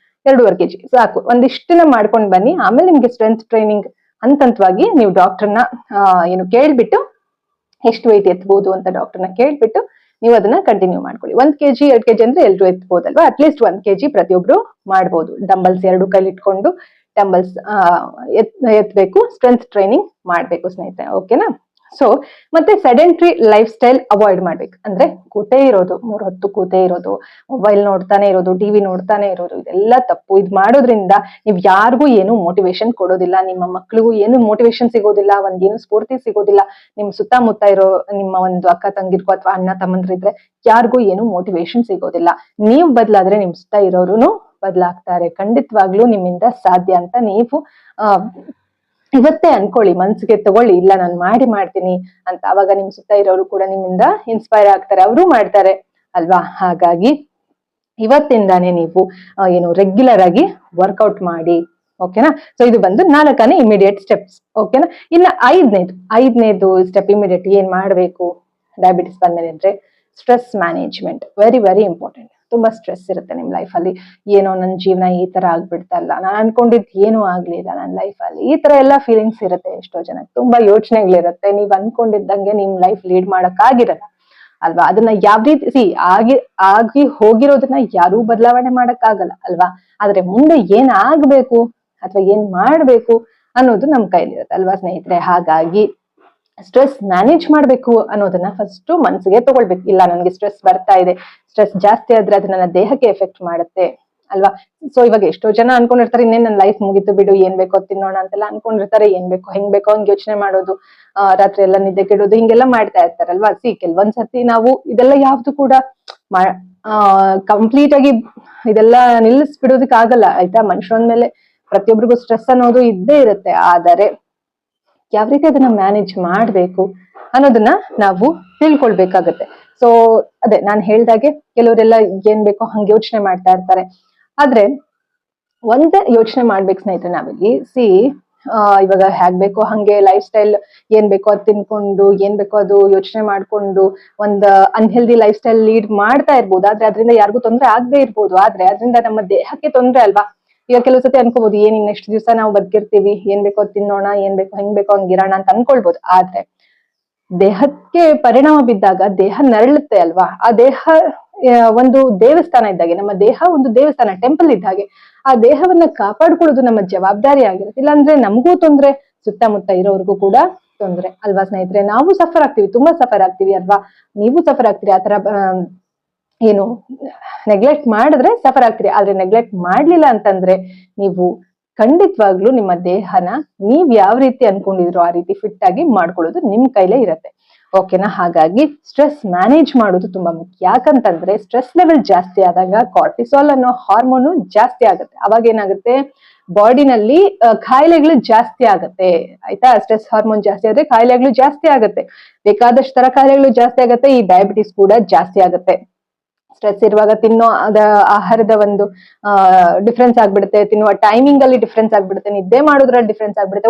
2.5 kg ಸಾಕು, ಒಂದಿಷ್ಟನ್ನ ಮಾಡ್ಕೊಂಡು ಬನ್ನಿ. ಆಮೇಲೆ ನಿಮ್ಗೆ ಸ್ಟ್ರೆಂತ್ ಟ್ರೈನಿಂಗ್ ಹಂತವಾಗಿ ನೀವು ಡಾಕ್ಟರ್ನ ಏನು ಕೇಳ್ಬಿಟ್ಟು ಎಷ್ಟು ವೆಯ್ಟ್ ಎತ್ಬಹುದು ಅಂತ ಡಾಕ್ಟರ್ನ ಕೇಳ್ಬಿಟ್ಟು ನೀವು ಅದನ್ನ ಕಂಟಿನ್ಯೂ ಮಾಡ್ಕೊಳ್ಳಿ. 1 kg 2 kg ಅಂದ್ರೆ ಎಲ್ರು ಎತ್ಬೋದಲ್ವಾ, ಅಟ್ಲೀಸ್ಟ್ 1 kg ಪ್ರತಿಯೊಬ್ರು ಮಾಡ್ಬೋದು. ಡಂಬಲ್ಸ್ 2 ಕೈಲಿ ಇಟ್ಕೊಂಡು ಡಂಬಲ್ಸ್ ಎತ್ಬೇಕು, ಸ್ಟ್ರೆಂತ್ ಟ್ರೈನಿಂಗ್ ಮಾಡ್ಬೇಕು ಸ್ನೇಹಿತರೆ. ಓಕೆನಾ. ಸೊ ಮತ್ತೆ ಸೆಡೆಂಟ್ರಿ ಲೈಫ್ ಸ್ಟೈಲ್ ಅವಾಯ್ಡ್ ಮಾಡ್ಬೇಕು. ಅಂದ್ರೆ ಕೂತೇ ಇರೋದು, 3 ಹೊತ್ತು ಕೂತೇ ಇರೋದು, ಮೊಬೈಲ್ ನೋಡ್ತಾನೆ ಇರೋದು, ಟಿವಿ ನೋಡ್ತಾನೆ ಇರೋದು, ಇದೆಲ್ಲ ತಪ್ಪು. ಇದು ಮಾಡೋದ್ರಿಂದ ನೀವ್ ಯಾರಿಗೂ ಏನು ಮೋಟಿವೇಶನ್ ಕೊಡೋದಿಲ್ಲ, ನಿಮ್ಮ ಮಕ್ಳಿಗೂ ಏನು ಮೋಟಿವೇಶನ್ ಸಿಗೋದಿಲ್ಲ, ಒಂದೇನು ಸ್ಫೂರ್ತಿ ಸಿಗೋದಿಲ್ಲ. ನಿಮ್ ಸುತ್ತಮುತ್ತ ಇರೋ ನಿಮ್ಮ ಒಂದು ಅಕ್ಕ ತಂಗಿರ್ಗೋ ಅಥವಾ ಅಣ್ಣ ತಮ್ಮಂದ್ರಿದ್ರೆ ಯಾರಿಗೂ ಏನು ಮೋಟಿವೇಶನ್ ಸಿಗೋದಿಲ್ಲ. ನೀವು ಬದಲಾದ್ರೆ ನಿಮ್ ಸುತ್ತ ಇರೋರು ಬದಲಾಗ್ತಾರೆ. ಖಂಡಿತವಾಗ್ಲೂ ನಿಮ್ಮಿಂದ ಸಾಧ್ಯ ಅಂತ ನೀವು ಇವತ್ತೇ ಅನ್ಕೊಳ್ಳಿ, ಮನ್ಸಿಗೆ ತಗೊಳ್ಳಿ, ಇಲ್ಲ ನಾನು ಮಾಡ್ತೀನಿ ಅಂತ. ಅವಾಗ ನಿಮ್ ಸುತ್ತ ಇರೋರು ಕೂಡ ನಿಮ್ಮಿಂದ ಇನ್ಸ್ಪೈರ್ ಆಗ್ತಾರೆ, ಅವರು ಮಾಡ್ತಾರೆ ಅಲ್ವಾ. ಹಾಗಾಗಿ ಇವತ್ತಿಂದಾನೇ ನೀವು ಏನು ರೆಗ್ಯುಲರ್ ಆಗಿ ವರ್ಕೌಟ್ ಮಾಡಿ. ಓಕೆನಾ. ಸೊ ಇದು ಬಂದು 4ನೇ ಇಮಿಡಿಯೇಟ್ ಸ್ಟೆಪ್ಸ್. ಓಕೆನಾ. ಇನ್ನು 5ನೇದು ಸ್ಟೆಪ್ ಇಮಿಡಿಯೇಟ್ ಏನ್ ಮಾಡ್ಬೇಕು ಡಯಾಬಿಟಿಸ್ ಬಂದ್ಮೇಲೆ ಅಂದ್ರೆ stress management. Very very important. ತುಂಬಾ ಸ್ಟ್ರೆಸ್ ಇರುತ್ತೆ ನಿಮ್ ಲೈಫ್ ಅಲ್ಲಿ. ಏನೋ ನನ್ನ ಜೀವನ ಈ ತರ ಆಗ್ಬಿಡ್ತಲ್ಲ, ನಾನು ಅನ್ಕೊಂಡಿದ್ ಏನೂ ಆಗ್ಲಿಲ್ಲ ನನ್ನ ಲೈಫ್ ಅಲ್ಲಿ, ಈ ತರ ಎಲ್ಲಾ ಫೀಲಿಂಗ್ಸ್ ಇರುತ್ತೆ ಎಷ್ಟೋ ಜನಕ್ಕೆ. ತುಂಬಾ ಯೋಚನೆಗಳಿರುತ್ತೆ. ನೀವ್ ಅನ್ಕೊಂಡಿದ್ದಂಗೆ ನಿಮ್ ಲೈಫ್ ಲೀಡ್ ಮಾಡಕ್ ಆಗಿರಲ್ಲ ಅಲ್ವಾ. ಅದನ್ನ ಯಾವ ರೀತಿ ಆಗಿ ಹೋಗಿರೋದನ್ನ ಯಾರೂ ಬದಲಾವಣೆ ಮಾಡಕ್ ಆಗಲ್ಲ ಅಲ್ವಾ. ಆದ್ರೆ ಮುಂದೆ ಏನ್ ಆಗ್ಬೇಕು ಅಥವಾ ಏನ್ ಮಾಡ್ಬೇಕು ಅನ್ನೋದು ನಮ್ ಕೈಲಿರುತ್ತೆ ಅಲ್ವಾ ಸ್ನೇಹಿತರೆ. ಹಾಗಾಗಿ ಸ್ಟ್ರೆಸ್ ಮ್ಯಾನೇಜ್ ಮಾಡ್ಬೇಕು ಅನ್ನೋದನ್ನ ಫಸ್ಟ್ ಮನ್ಸಿಗೆ ತಗೊಳ್ಬೇಕು. ಇಲ್ಲ ನನ್ಗೆ ಸ್ಟ್ರೆಸ್ ಬರ್ತಾ ಇದೆ, ಸ್ಟ್ರೆಸ್ ಜಾಸ್ತಿ ಆದ್ರೆ ಅದು ನನ್ನ ದೇಹಕ್ಕೆ ಎಫೆಕ್ಟ್ ಮಾಡುತ್ತೆ ಅಲ್ವಾ. ಸೊ ಇವಾಗ ಎಷ್ಟೋ ಜನ ಅನ್ಕೊಂಡಿರ್ತಾರೆ ಇನ್ನೇನ್ ನನ್ನ ಲೈಫ್ ಮುಗಿತು ಬಿಡು, ಏನ್ ಬೇಕೋ ತಿನ್ನೋಣ ಅಂತೆಲ್ಲ ಅನ್ಕೊಂಡಿರ್ತಾರೆ. ಏನ್ ಬೇಕೋ ಹೆಂಗ್ ಬೇಕೋ ಹಂಗ್ ಯೋಚನೆ ಮಾಡೋದು, ರಾತ್ರಿ ಎಲ್ಲ ನಿದ್ದೆ ಕೆಡೋದು, ಹಿಂಗೆಲ್ಲ ಮಾಡ್ತಾ ಇರ್ತಾರಲ್ವಾ. ಕೆಲವೊಂದ್ಸತಿ ನಾವು ಇದೆಲ್ಲ ಯಾವ್ದು ಕೂಡ ಕಂಪ್ಲೀಟ್ ಆಗಿ ಇದೆಲ್ಲ ನಿಲ್ಲಿಸ್ಬಿಡೋದಕ್ ಆಗಲ್ಲ ಆಯ್ತಾ. ಮನುಷ್ಯನ ಪ್ರತಿಯೊಬ್ಬರಿಗೂ ಸ್ಟ್ರೆಸ್ ಅನ್ನೋದು ಇದ್ದೇ ಇರುತ್ತೆ. ಆದರೆ ಯಾವ ರೀತಿ ಅದನ್ನ ಮ್ಯಾನೇಜ್ ಮಾಡ್ಬೇಕು ಅನ್ನೋದನ್ನ ನಾವು ತಿಳ್ಕೊಳ್ಬೇಕಾಗತ್ತೆ. ಸೊ ಅದೇ ನಾನ್ ಹೇಳ್ದಾಗೆ ಕೆಲವರೆಲ್ಲ ಏನ್ ಬೇಕೋ ಹಂಗೆ ಯೋಚನೆ ಮಾಡ್ತಾ ಇರ್ತಾರೆ. ಆದ್ರೆ ಒಂದೇ ಯೋಚನೆ ಮಾಡ್ಬೇಕು ಸ್ನೇಹಿತರೆ ನಾವಿಲ್ಲಿ. ಇವಾಗ ಹೇಗ್ ಬೇಕೋ ಹಂಗೆ ಲೈಫ್ ಸ್ಟೈಲ್ ಏನ್ ಬೇಕೋ ಅದ್ ತಿನ್ಕೊಂಡು, ಏನ್ ಬೇಕೋ ಅದು ಯೋಚನೆ ಮಾಡ್ಕೊಂಡು ಒಂದ್ ಅನ್ಹೆಲ್ದಿ ಲೈಫ್ ಸ್ಟೈಲ್ ಲೀಡ್ ಮಾಡ್ತಾ ಇರ್ಬೋದು. ಆದ್ರೆ ಅದರಿಂದ ಯಾರಿಗೂ ತೊಂದ್ರೆ ಆಗದೆ ಇರ್ಬೋದು. ಆದ್ರೆ ಅದರಿಂದ ನಮ್ಮ ದೇಹಕ್ಕೆ ತೊಂದ್ರೆ ಅಲ್ವಾ. ಈಗ ಕೆಲವು ಸತಿ ಅನ್ಕೋಬಹುದು ಏನ್ ಇನ್ನೆಷ್ಟು ದಿವಸ ನಾವು ಬದುಕಿರ್ತೀವಿ, ಏನ್ ಬೇಕೋ ತಿನ್ನೋಣ, ಏನ್ ಬೇಕೋ ಹೆಂಗ್ ಬೇಕೋ ಹಂಗಿರೋಣ ಅಂತ ಅನ್ಕೊಳ್ಬೋದು. ಆದ್ರೆ ದೇಹಕ್ಕೆ ಪರಿಣಾಮ ಬಿದ್ದಾಗ ದೇಹ ನರಳುತ್ತೆ ಅಲ್ವಾ. ಆ ದೇಹ ಒಂದು ದೇವಸ್ಥಾನ ಇದ್ದಾಗೆ, ನಮ್ಮ ದೇಹ ಒಂದು ದೇವಸ್ಥಾನ, ಟೆಂಪಲ್ ಇದ್ದಾಗೆ. ಆ ದೇಹವನ್ನ ಕಾಪಾಡ್ಕೊಳ್ಳೋದು ನಮ್ಮ ಜವಾಬ್ದಾರಿ ಆಗಿರುತ್ತೆ. ಇಲ್ಲಾಂದ್ರೆ ನಮಗೂ ತೊಂದ್ರೆ, ಸುತ್ತಮುತ್ತ ಇರೋರ್ಗೂ ಕೂಡ ತೊಂದ್ರೆ ಅಲ್ವಾ ಸ್ನೇಹಿತರೆ. ನಾವು ಸಫರ್ ಆಗ್ತೀವಿ, ತುಂಬಾ ಸಫರ್ ಆಗ್ತೀವಿ ಅಲ್ವಾ. ನೀವು ಸಫರ್ ಆಗ್ತೀರಿ ಆತರ ಏನು ನೆಗ್ಲೆಕ್ಟ್ ಮಾಡಿದ್ರೆ ಸಫರ್ ಆಗ್ತೀರಿ. ಆದ್ರೆ ನೆಗ್ಲೆಕ್ಟ್ ಮಾಡ್ಲಿಲ್ಲ ಅಂತಂದ್ರೆ ನೀವು ಖಂಡಿತವಾಗ್ಲೂ ನಿಮ್ಮ ದೇಹನ ನೀವ್ ಯಾವ ರೀತಿ ಅನ್ಕೊಂಡಿದ್ರು ಆ ರೀತಿ ಫಿಟ್ ಆಗಿ ಮಾಡ್ಕೊಳ್ಳೋದು ನಿಮ್ ಕೈಲೇ ಇರತ್ತೆ. ಓಕೆನಾ. ಹಾಗಾಗಿ ಸ್ಟ್ರೆಸ್ ಮ್ಯಾನೇಜ್ ಮಾಡೋದು ತುಂಬಾ ಮುಖ್ಯ. ಯಾಕಂತಂದ್ರೆ ಸ್ಟ್ರೆಸ್ ಲೆವೆಲ್ ಜಾಸ್ತಿ ಆದಾಗ ಕಾರ್ಟಿಸಾಲ್ ಅನ್ನೋ ಹಾರ್ಮೋನು ಜಾಸ್ತಿ ಆಗುತ್ತೆ. ಅವಾಗ ಏನಾಗುತ್ತೆ, ಬಾಡಿನಲ್ಲಿ ಕಾಯಿಲೆಗಳು ಜಾಸ್ತಿ ಆಗತ್ತೆ ಆಯ್ತಾ. ಸ್ಟ್ರೆಸ್ ಹಾರ್ಮೋನ್ ಜಾಸ್ತಿ ಆದ್ರೆ ಕಾಯಿಲೆಗಳು ಜಾಸ್ತಿ ಆಗತ್ತೆ. ಬೇಕಾದಷ್ಟು ತರ ಕಾಯಿಲೆಗಳು ಜಾಸ್ತಿ ಆಗತ್ತೆ. ಈ ಡಯಾಬಿಟಿಸ್ ಕೂಡ ಜಾಸ್ತಿ ಆಗತ್ತೆ. ಸ್ಟ್ರೆಸ್ ಇರುವಾಗ ತಿನ್ನೋ ಆಹಾರದ ಒಂದು ಡಿಫ್ರೆನ್ಸ್ ಆಗ್ಬಿಡುತ್ತೆ, ತಿನ್ನುವ ಟೈಮಿಂಗ್ ಅಲ್ಲಿ ಡಿಫ್ರೆನ್ಸ್ ಆಗ್ಬಿಡುತ್ತೆ, ನಿದ್ದೆ ಮಾಡೋದ್ರಲ್ಲಿ ಡಿಫ್ರೆನ್ಸ್ ಆಗ್ಬಿಡುತ್ತೆ.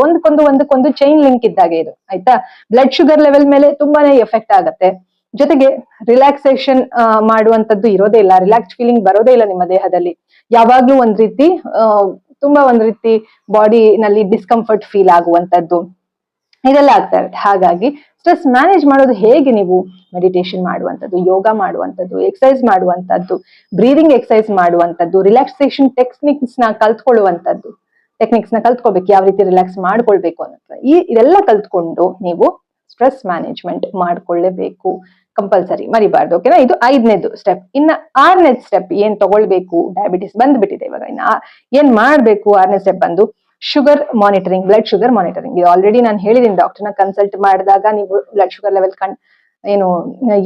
ಒಂದಕ್ಕೊಂದು ಚೈನ್ ಲಿಂಕ್ ಇದ್ದಾಗೆ ಇದು ಆಯ್ತಾ. ಬ್ಲಡ್ ಶುಗರ್ ಲೆವೆಲ್ ಮೇಲೆ ತುಂಬಾನೇ ಎಫೆಕ್ಟ್ ಆಗತ್ತೆ. ಜೊತೆಗೆ ರಿಲ್ಯಾಕ್ಸೇಷನ್ ಮಾಡುವಂತದ್ದು ಇರೋದೇ ಇಲ್ಲ, ರಿಲ್ಯಾಕ್ಸ್ ಫೀಲಿಂಗ್ ಬರೋದೇ ಇಲ್ಲ ನಿಮ್ಮ ದೇಹದಲ್ಲಿ. ಯಾವಾಗ್ಲೂ ಒಂದ್ ರೀತಿ ತುಂಬಾ ಒಂದ್ ರೀತಿ ಬಾಡಿ ನಲ್ಲಿ ಡಿಸ್ಕಂಫರ್ಟ್ ಫೀಲ್ ಆಗುವಂತದ್ದು ಇದೆಲ್ಲ ಆಗ್ತಾ ಇರುತ್ತೆ. ಹಾಗಾಗಿ ಸ್ಟ್ರೆಸ್ ಮ್ಯಾನೇಜ್ ಮಾಡೋದು ಹೇಗೆ, ನೀವು ಮೆಡಿಟೇಷನ್ ಮಾಡುವಂಥದ್ದು, ಯೋಗ ಮಾಡುವಂಥದ್ದು, ಎಕ್ಸರ್ಸೈಸ್ ಮಾಡುವಂಥದ್ದು, ಬ್ರೀದಿಂಗ್ ಎಕ್ಸರ್ಸೈಸ್ ಮಾಡುವಂಥದ್ದು, ರಿಲ್ಯಾಕ್ಸೇಷನ್ ಟೆಕ್ನಿಕ್ಸ್ ನ ಕಲ್ತ್ಕೊಳ್ಳುವಂಥದ್ದು, ಟೆಕ್ನಿಕ್ಸ್ ನ ಕಲ್ತ್ಕೋಬೇಕು ಯಾವ ರೀತಿ ರಿಲ್ಯಾಕ್ಸ್ ಮಾಡ್ಕೊಳ್ಬೇಕು ಅನ್ನೋದು. ಇದೆಲ್ಲ ಕಲ್ತ್ಕೊಂಡು ನೀವು ಸ್ಟ್ರೆಸ್ ಮ್ಯಾನೇಜ್ಮೆಂಟ್ ಮಾಡ್ಕೊಳ್ಳೇಬೇಕು, ಕಂಪಲ್ಸರಿ ಮರಿಬಾರ್ದು. ಓಕೆನಾ. ಇದು 5ನೇದು ಸ್ಟೆಪ್. ಇನ್ನ 6ನೇದು ಸ್ಟೆಪ್ ಏನ್ ತಗೊಳ್ಬೇಕು, ಡಯಾಬಿಟಿಸ್ ಬಂದ್ಬಿಟ್ಟಿದೆ ಇವಾಗ. ಇನ್ನ ಏನ್ ಮಾಡ್ಬೇಕು 6ನೇ ಸ್ಟೆಪ್ ಬಂದು sugar monitoring, blood sugar monitoring. ಇದು ಆಲ್ರೆಡಿ ನಾನು ಹೇಳಿದೀನಿ, ಡಾಕ್ಟರ್ನ ಕನ್ಸಲ್ಟ್ ಮಾಡಿದಾಗ ನೀವು ಬ್ಲಡ್ ಶುಗರ್ ಲೆವೆಲ್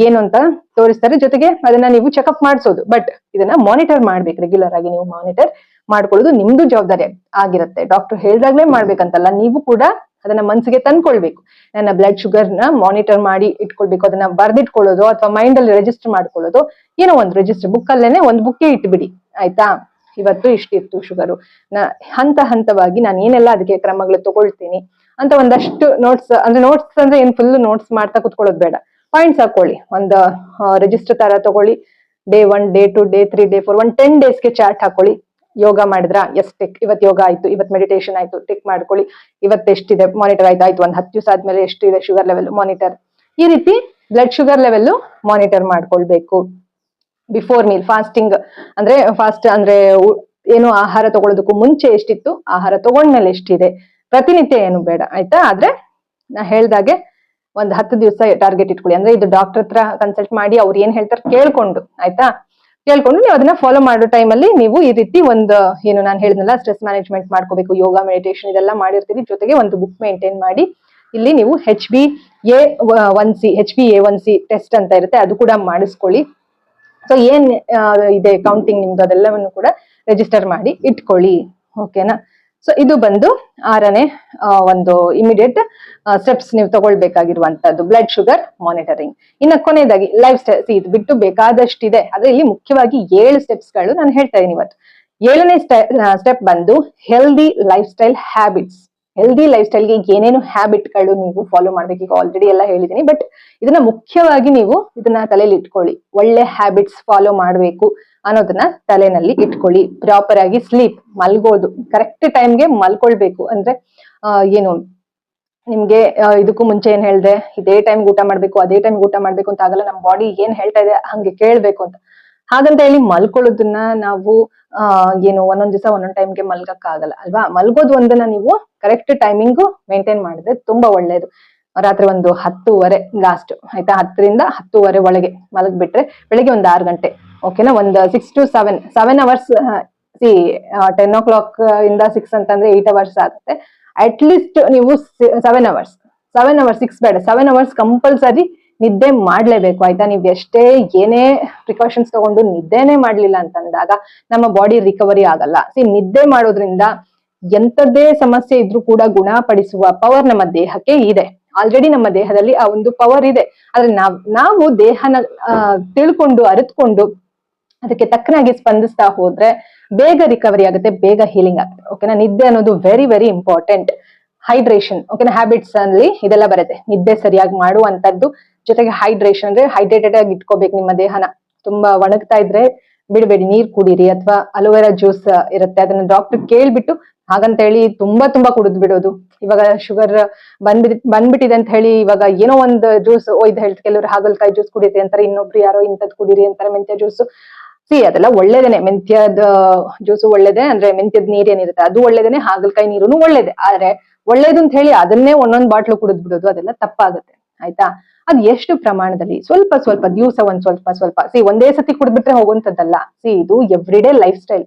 ಏನು ಅಂತ ತೋರಿಸ್ತಾರೆ. ಜೊತೆಗೆ ಅದನ್ನ ನೀವು ಚೆಕ್ಅಪ್ ಮಾಡಿಸೋದು. ಬಟ್ ಇದನ್ನ ಮಾನಿಟರ್ ಮಾಡ್ಬೇಕು, ರೆಗ್ಯುಲರ್ ಆಗಿ ನೀವು ಮಾನಿಟರ್ ಮಾಡ್ಕೊಳ್ಳೋದು ನಿಮ್ದು ಜವಾಬ್ದಾರಿ ಆಗಿರುತ್ತೆ. ಡಾಕ್ಟರ್ ಹೇಳ್ದಾಗ್ಲೇ ಮಾಡ್ಬೇಕಂತಲ್ಲ, ನೀವು ಕೂಡ ಅದನ್ನ ಮನ್ಸಿಗೆ ತಂದ್ಕೊಳ್ಬೇಕು. ನನ್ನ ಬ್ಲಡ್ ಶುಗರ್ ನ ಮಾನಿಟರ್ ಮಾಡಿ ಇಟ್ಕೊಳ್ಬೇಕು. ಅದನ್ನ ಬರ್ದಿಟ್ಕೊಳ್ಳೋದು ಅಥವಾ ಮೈಂಡ್ ಅಲ್ಲಿ ರಿಜಿಸ್ಟರ್ ಮಾಡ್ಕೊಳ್ಳೋದು, ಏನೋ ಒಂದು ರಿಜಿಸ್ಟರ್ ಬುಕ್ ಅಲ್ಲೇನೆ ಒಂದು ಬುಕ್ಕೆ ಇಟ್ಬಿಡಿ ಆಯ್ತಾ. ಇವತ್ತು ಇಷ್ಟಿತ್ತು ಶುಗರು, ಹಂತ ಹಂತವಾಗಿ ನಾನು ಏನೆಲ್ಲ ಅದಕ್ಕೆ ಕ್ರಮಗಳು ತಗೊಳ್ತೀನಿ ಅಂತ ಒಂದಷ್ಟು ನೋಟ್ಸ್ ಅಂದ್ರೆ ಏನ್ ಫುಲ್ ನೋಟ್ಸ್ ಮಾಡ್ತಾ ಕುತ್ಕೊಳ್ಳೋದು ಬೇಡ. ಪಾಯಿಂಟ್ಸ್ ಹಾಕೊಳ್ಳಿ, ಒಂದು ರಿಜಿಸ್ಟರ್ ತರ ತಗೊಳ್ಳಿ. ಡೇ 1, ಡೇ 2, ಡೇ 3, ಡೇ 4, 10 ಡೇಸ್ಗೆ ಚಾರ್ಟ್ ಹಾಕೊಳ್ಳಿ. ಯೋಗ ಮಾಡಿದ್ರ ಎಸ್ ಟಿಕ್, ಇವತ್ತು ಯೋಗ ಆಯ್ತು, ಇವತ್ತು ಮೆಡಿಟೇಷನ್ ಆಯ್ತು ಟಿಕ್ ಮಾಡ್ಕೊಳ್ಳಿ. ಇವತ್ತು ಎಷ್ಟಿದೆ ಮಾನಿಟರ್ ಆಯ್ತು, ಒಂದು 10 ದಿವಸ ಆದ್ಮೇಲೆ ಎಷ್ಟಿದೆ ಶುಗರ್ ಲೆವೆಲ್ ಮಾನಿಟರ್. ಈ ರೀತಿ ಬ್ಲಡ್ ಶುಗರ್ ಲೆವೆಲ್ ಮಾನಿಟರ್ ಮಾಡ್ಕೊಳ್ಬೇಕು. ಬಿಫೋರ್ ಮೀಲ್ ಫಾಸ್ಟಿಂಗ್ ಅಂದ್ರೆ ಏನು ಆಹಾರ ತಗೊಳ್ಳೋದಕ್ಕೂ ಮುಂಚೆ ಎಷ್ಟಿತ್ತು, ಆಹಾರ ತಗೊಂಡ್ಮೇಲೆ ಎಷ್ಟಿದೆ, ಪ್ರತಿನಿತ್ಯ ಏನು ಬೇಡ ಆಯ್ತಾ. ಆದ್ರೆ ನಾ ಹೇಳ್ದಾಗೆ ಒಂದ್ 10 ದಿವಸ ಟಾರ್ಗೆಟ್ ಇಟ್ಕೊಳ್ಳಿ. ಅಂದ್ರೆ ಇದು ಡಾಕ್ಟರ್ ಹತ್ರ ಕನ್ಸಲ್ಟ್ ಮಾಡಿ ಅವ್ರು ಏನ್ ಹೇಳ್ತಾರೆ ಕೇಳ್ಕೊಂಡು ಆಯ್ತಾ, ಕೇಳ್ಕೊಂಡು ನೀವು ಅದನ್ನ ಫಾಲೋ ಮಾಡೋ ಟೈಮಲ್ಲಿ ನೀವು ಈ ರೀತಿ ಒಂದು ಏನು ನಾನು ಹೇಳಿದ್ನಲ್ಲ ಸ್ಟ್ರೆಸ್ ಮ್ಯಾನೇಜ್ಮೆಂಟ್ ಮಾಡ್ಕೋಬೇಕು. ಯೋಗ ಮೆಡಿಟೇಷನ್ ಇದೆಲ್ಲ ಮಾಡಿರ್ತೀವಿ. ಜೊತೆಗೆ ಒಂದು ಬುಕ್ ಮೇಂಟೈನ್ ಮಾಡಿ ಇಲ್ಲಿ ನೀವು HbA1c ಟೆಸ್ಟ್ ಅಂತ ಇರುತ್ತೆ, ಅದು ಕೂಡ ಮಾಡಿಸ್ಕೊಳ್ಳಿ. ಸೊ ಏನ್ ಇದೆ ಕೌಂಟಿಂಗ್ ನಿಮ್ದು ಅದೆಲ್ಲವನ್ನು ಕೂಡ ರಿಜಿಸ್ಟರ್ ಮಾಡಿ ಇಟ್ಕೊಳ್ಳಿ. ಓಕೆನಾ. ಸೊ ಇದು ಬಂದು 6ನೇ ಒಂದು ಇಮಿಡಿಯೇಟ್ ಸ್ಟೆಪ್ಸ್ ನೀವು ತಗೊಳ್ಬೇಕಾಗಿರುವಂತದ್ದು, ಬ್ಲಡ್ ಶುಗರ್ ಮಾನಿಟರಿಂಗ್. ಇನ್ನ ಕೊನೆಯದಾಗಿ ಲೈಫ್ ಸ್ಟೈಲ್. ಇದು ಬಿಟ್ಟು ಬೇಕಾದಷ್ಟಿದೆ, ಆದ್ರೆ ಇಲ್ಲಿ ಮುಖ್ಯವಾಗಿ 7 ಸ್ಟೆಪ್ಸ್ ಗಳು ನಾನು ಹೇಳ್ತಾ ಇದೀನಿ ಇವತ್ತು. 7ನೇ ಸ್ಟೆಪ್ ಬಂದು healthy life style habits. Healthy life ಸ್ಟೈಲ್ಗೆ ಏನೇನು ಹ್ಯಾಬಿಟ್ ಗಳು ನೀವು ಫಾಲೋ ಮಾಡ್ಬೇಕು, ಈಗ ಆಲ್ರೆಡಿ ಎಲ್ಲ ಹೇಳಿದೀನಿ. ಬಟ್ ಇದನ್ನ ಮುಖ್ಯವಾಗಿ ನೀವು ಇದನ್ನ ತಲೆಯಲ್ಲಿ ಇಟ್ಕೊಳ್ಳಿ. ಒಳ್ಳೆ ಹ್ಯಾಬಿಟ್ಸ್ ಫಾಲೋ ಮಾಡ್ಬೇಕು ಅನ್ನೋದನ್ನ ತಲೆನಲ್ಲಿ ಇಟ್ಕೊಳ್ಳಿ. ಪ್ರಾಪರ್ ಆಗಿ ಸ್ಲೀಪ್, ಮಲ್ಗೋದು, ಕರೆಕ್ಟ್ ಟೈಮ್ಗೆ ಮಲ್ಕೊಳ್ಬೇಕು. ಅಂದ್ರೆ ಏನು ನಿಮ್ಗೆ ಇದಕ್ಕೂ ಮುಂಚೆ ಏನ್ ಹೇಳ್ದೆ, ಇದೇ ಟೈಮ್ ಊಟ ಮಾಡ್ಬೇಕು, ಅದೇ ಟೈಮ್ ಊಟ ಮಾಡ್ಬೇಕು ಅಂತ ಆಗಲ್ಲ. ನಮ್ ಬಾಡಿ ಏನ್ ಹೇಳ್ತಾ ಇದೆ ಹಂಗೆ ಕೇಳ್ಬೇಕು ಅಂತ. ಹಾಗಂತ ಹೇಳಿ ಮಲ್ಕೊಳ್ಳೋದನ್ನ ನಾವು ಏನು ಒಂದೊಂದ್ ದಿವಸ ಒಂದೊಂದ್ ಟೈಮ್ಗೆ ಮಲ್ಗಕ್ ಆಗಲ್ಲ ಅಲ್ವಾ. ಮಲ್ಗೋದು ಒಂದನ್ನ ನೀವು ಕರೆಕ್ಟ್ ಟೈಮಿಂಗು ಮೇಂಟೈನ್ ಮಾಡಿದ್ರೆ ತುಂಬಾ ಒಳ್ಳೇದು. ರಾತ್ರಿ ಒಂದು 10:30 ಲಾಸ್ಟ್ ಆಯ್ತಾ, 10ರಿಂದ 10:30 ಒಳಗೆ ಮಲಗ್ಬಿಟ್ರೆ ಬೆಳಿಗ್ಗೆ ಒಂದು 6 ಗಂಟೆ. ಓಕೆನಾ, ಒಂದು 6 to 7 ಅವರ್ಸ್. 10 o'clock ಇಂದ 6 ಅಂತಂದ್ರೆ 8 ಅವರ್ಸ್ ಆಗುತ್ತೆ. ಅಟ್ ಲೀಸ್ಟ್ ನೀವು 7 ಅವರ್ಸ್ 6 ಬೇಡ, 7 ಅವರ್ಸ್ ಕಂಪಲ್ಸರಿ ನಿದ್ದೆ ಮಾಡ್ಲೇಬೇಕು ಆಯ್ತಾ. ನೀವ್ ಎಷ್ಟೇ ಏನೇ ಪ್ರಿಕಾಷನ್ಸ್ ತಗೊಂಡು ನಿದ್ದೆನೆ ಮಾಡ್ಲಿಲ್ಲ ಅಂತಂದಾಗ ನಮ್ಮ ಬಾಡಿ ರಿಕವರಿ ಆಗಲ್ಲ. ನಿದ್ದೆ ಮಾಡೋದ್ರಿಂದ ಎಂತದ್ದೇ ಸಮಸ್ಯೆ ಇದ್ರೂ ಕೂಡ ಗುಣಪಡಿಸುವ ಪವರ್ ನಮ್ಮ ದೇಹಕ್ಕೆ ಇದೆ. ಆಲ್ರೆಡಿ ನಮ್ಮ ದೇಹದಲ್ಲಿ ಆ ಒಂದು ಪವರ್ ಇದೆ. ಆದ್ರೆ ನಾವು ದೇಹನ ತಿಳ್ಕೊಂಡು ಅರಿತುಕೊಂಡು ಅದಕ್ಕೆ ತಕ್ಕನಾಗಿ ಸ್ಪಂದಿಸ್ತಾ ಹೋದ್ರೆ ಬೇಗ ರಿಕವರಿ ಆಗುತ್ತೆ, ಬೇಗ ಹೀಲಿಂಗ್ ಆಗುತ್ತೆ. ಓಕೆನಾ, ನಿದ್ದೆ ಅನ್ನೋದು ವೆರಿ ವೆರಿ ಇಂಪಾರ್ಟೆಂಟ್. ಹೈಡ್ರೇಷನ್, ಓಕೆನಾ, ಹ್ಯಾಬಿಟ್ಸ್ ಅಲ್ಲಿ ಇದೆಲ್ಲ ಬರುತ್ತೆ. ನಿದ್ದೆ ಸರಿಯಾಗಿ ಮಾಡುವಂತದ್ದು, ಜೊತೆಗೆ ಹೈಡ್ರೇಷನ್ ಅಂದ್ರೆ ಹೈಡ್ರೇಟೆಡ್ ಆಗಿ ಇಟ್ಕೋಬೇಕು ನಿಮ್ಮ ದೇಹನ. ತುಂಬಾ ಒಣಗ್ತಾ ಇದ್ರೆ ಬಿಡಬೇಡಿ, ನೀರ್ ಕುಡೀರಿ. ಅಥವಾ ಅಲೋವೆರಾ ಜ್ಯೂಸ್ ಇರುತ್ತೆ, ಅದನ್ನ ಡಾಕ್ಟರ್ ಕೇಳ್ಬಿಟ್ಟು ಹಾಗಂತ ಹೇಳಿ ತುಂಬಾ ಕುಡಿದ್ ಬಿಡೋದು. ಇವಾಗ ಶುಗರ್ ಬಂದ್ಬಿಟ್ಟಿದೆ ಅಂತ ಹೇಳಿ ಇವಾಗ ಏನೋ ಒಂದು ಜ್ಯೂಸ್ ಒಯ್ದು ಹೇಳ್ತಾರೆ. ಕೆಲವರು ಹಾಗಲಕಾಯಿ ಜ್ಯೂಸ್ ಕುಡೀರಿ ಅಂತಾರೆ, ಇನ್ನೊಬ್ರು ಯಾರೋ ಇಂಥದ್ ಕುಡೀರಿ ಅಂತಾರೆ, ಮೆಂತ್ಯ ಜ್ಯೂಸ್. ಅದೆಲ್ಲ ಒಳ್ಳೇದೇನೆ, ಮೆಂತ್ಯದ ಜ್ಯೂಸು ಒಳ್ಳೇದೇ, ಅಂದ್ರೆ ಮೆಂತ್ಯದ ನೀರ್ ಏನಿರುತ್ತೆ ಅದು ಒಳ್ಳೇದೇನೆ, ಹಾಗಲಕಾಯಿ ನೀರುನು ಒಳ್ಳೇದೆ. ಆದ್ರೆ ಒಳ್ಳೇದು ಅಂತ ಹೇಳಿ ಅದನ್ನೇ ಒಂದೊಂದ್ ಬಾಟ್ಲು ಕುಡಿದ್ ಬಿಡೋದು, ಅದೆಲ್ಲ ತಪ್ಪಾಗುತ್ತೆ ಆಯ್ತಾ. ಅದ್ ಎಷ್ಟು ಪ್ರಮಾಣದಲ್ಲಿ, ಸ್ವಲ್ಪ ದಿವಸ ಒಂದ್ ಸ್ವಲ್ಪ ಒಂದೇ ಸತಿ ಕುಡಿದ್ಬಿಟ್ರೆ ಹೋಗುವಂತದ್ದಲ್ಲ. ಇದು ಎವ್ರಿ ಡೇ ಲೈಫ್ ಸ್ಟೈಲ್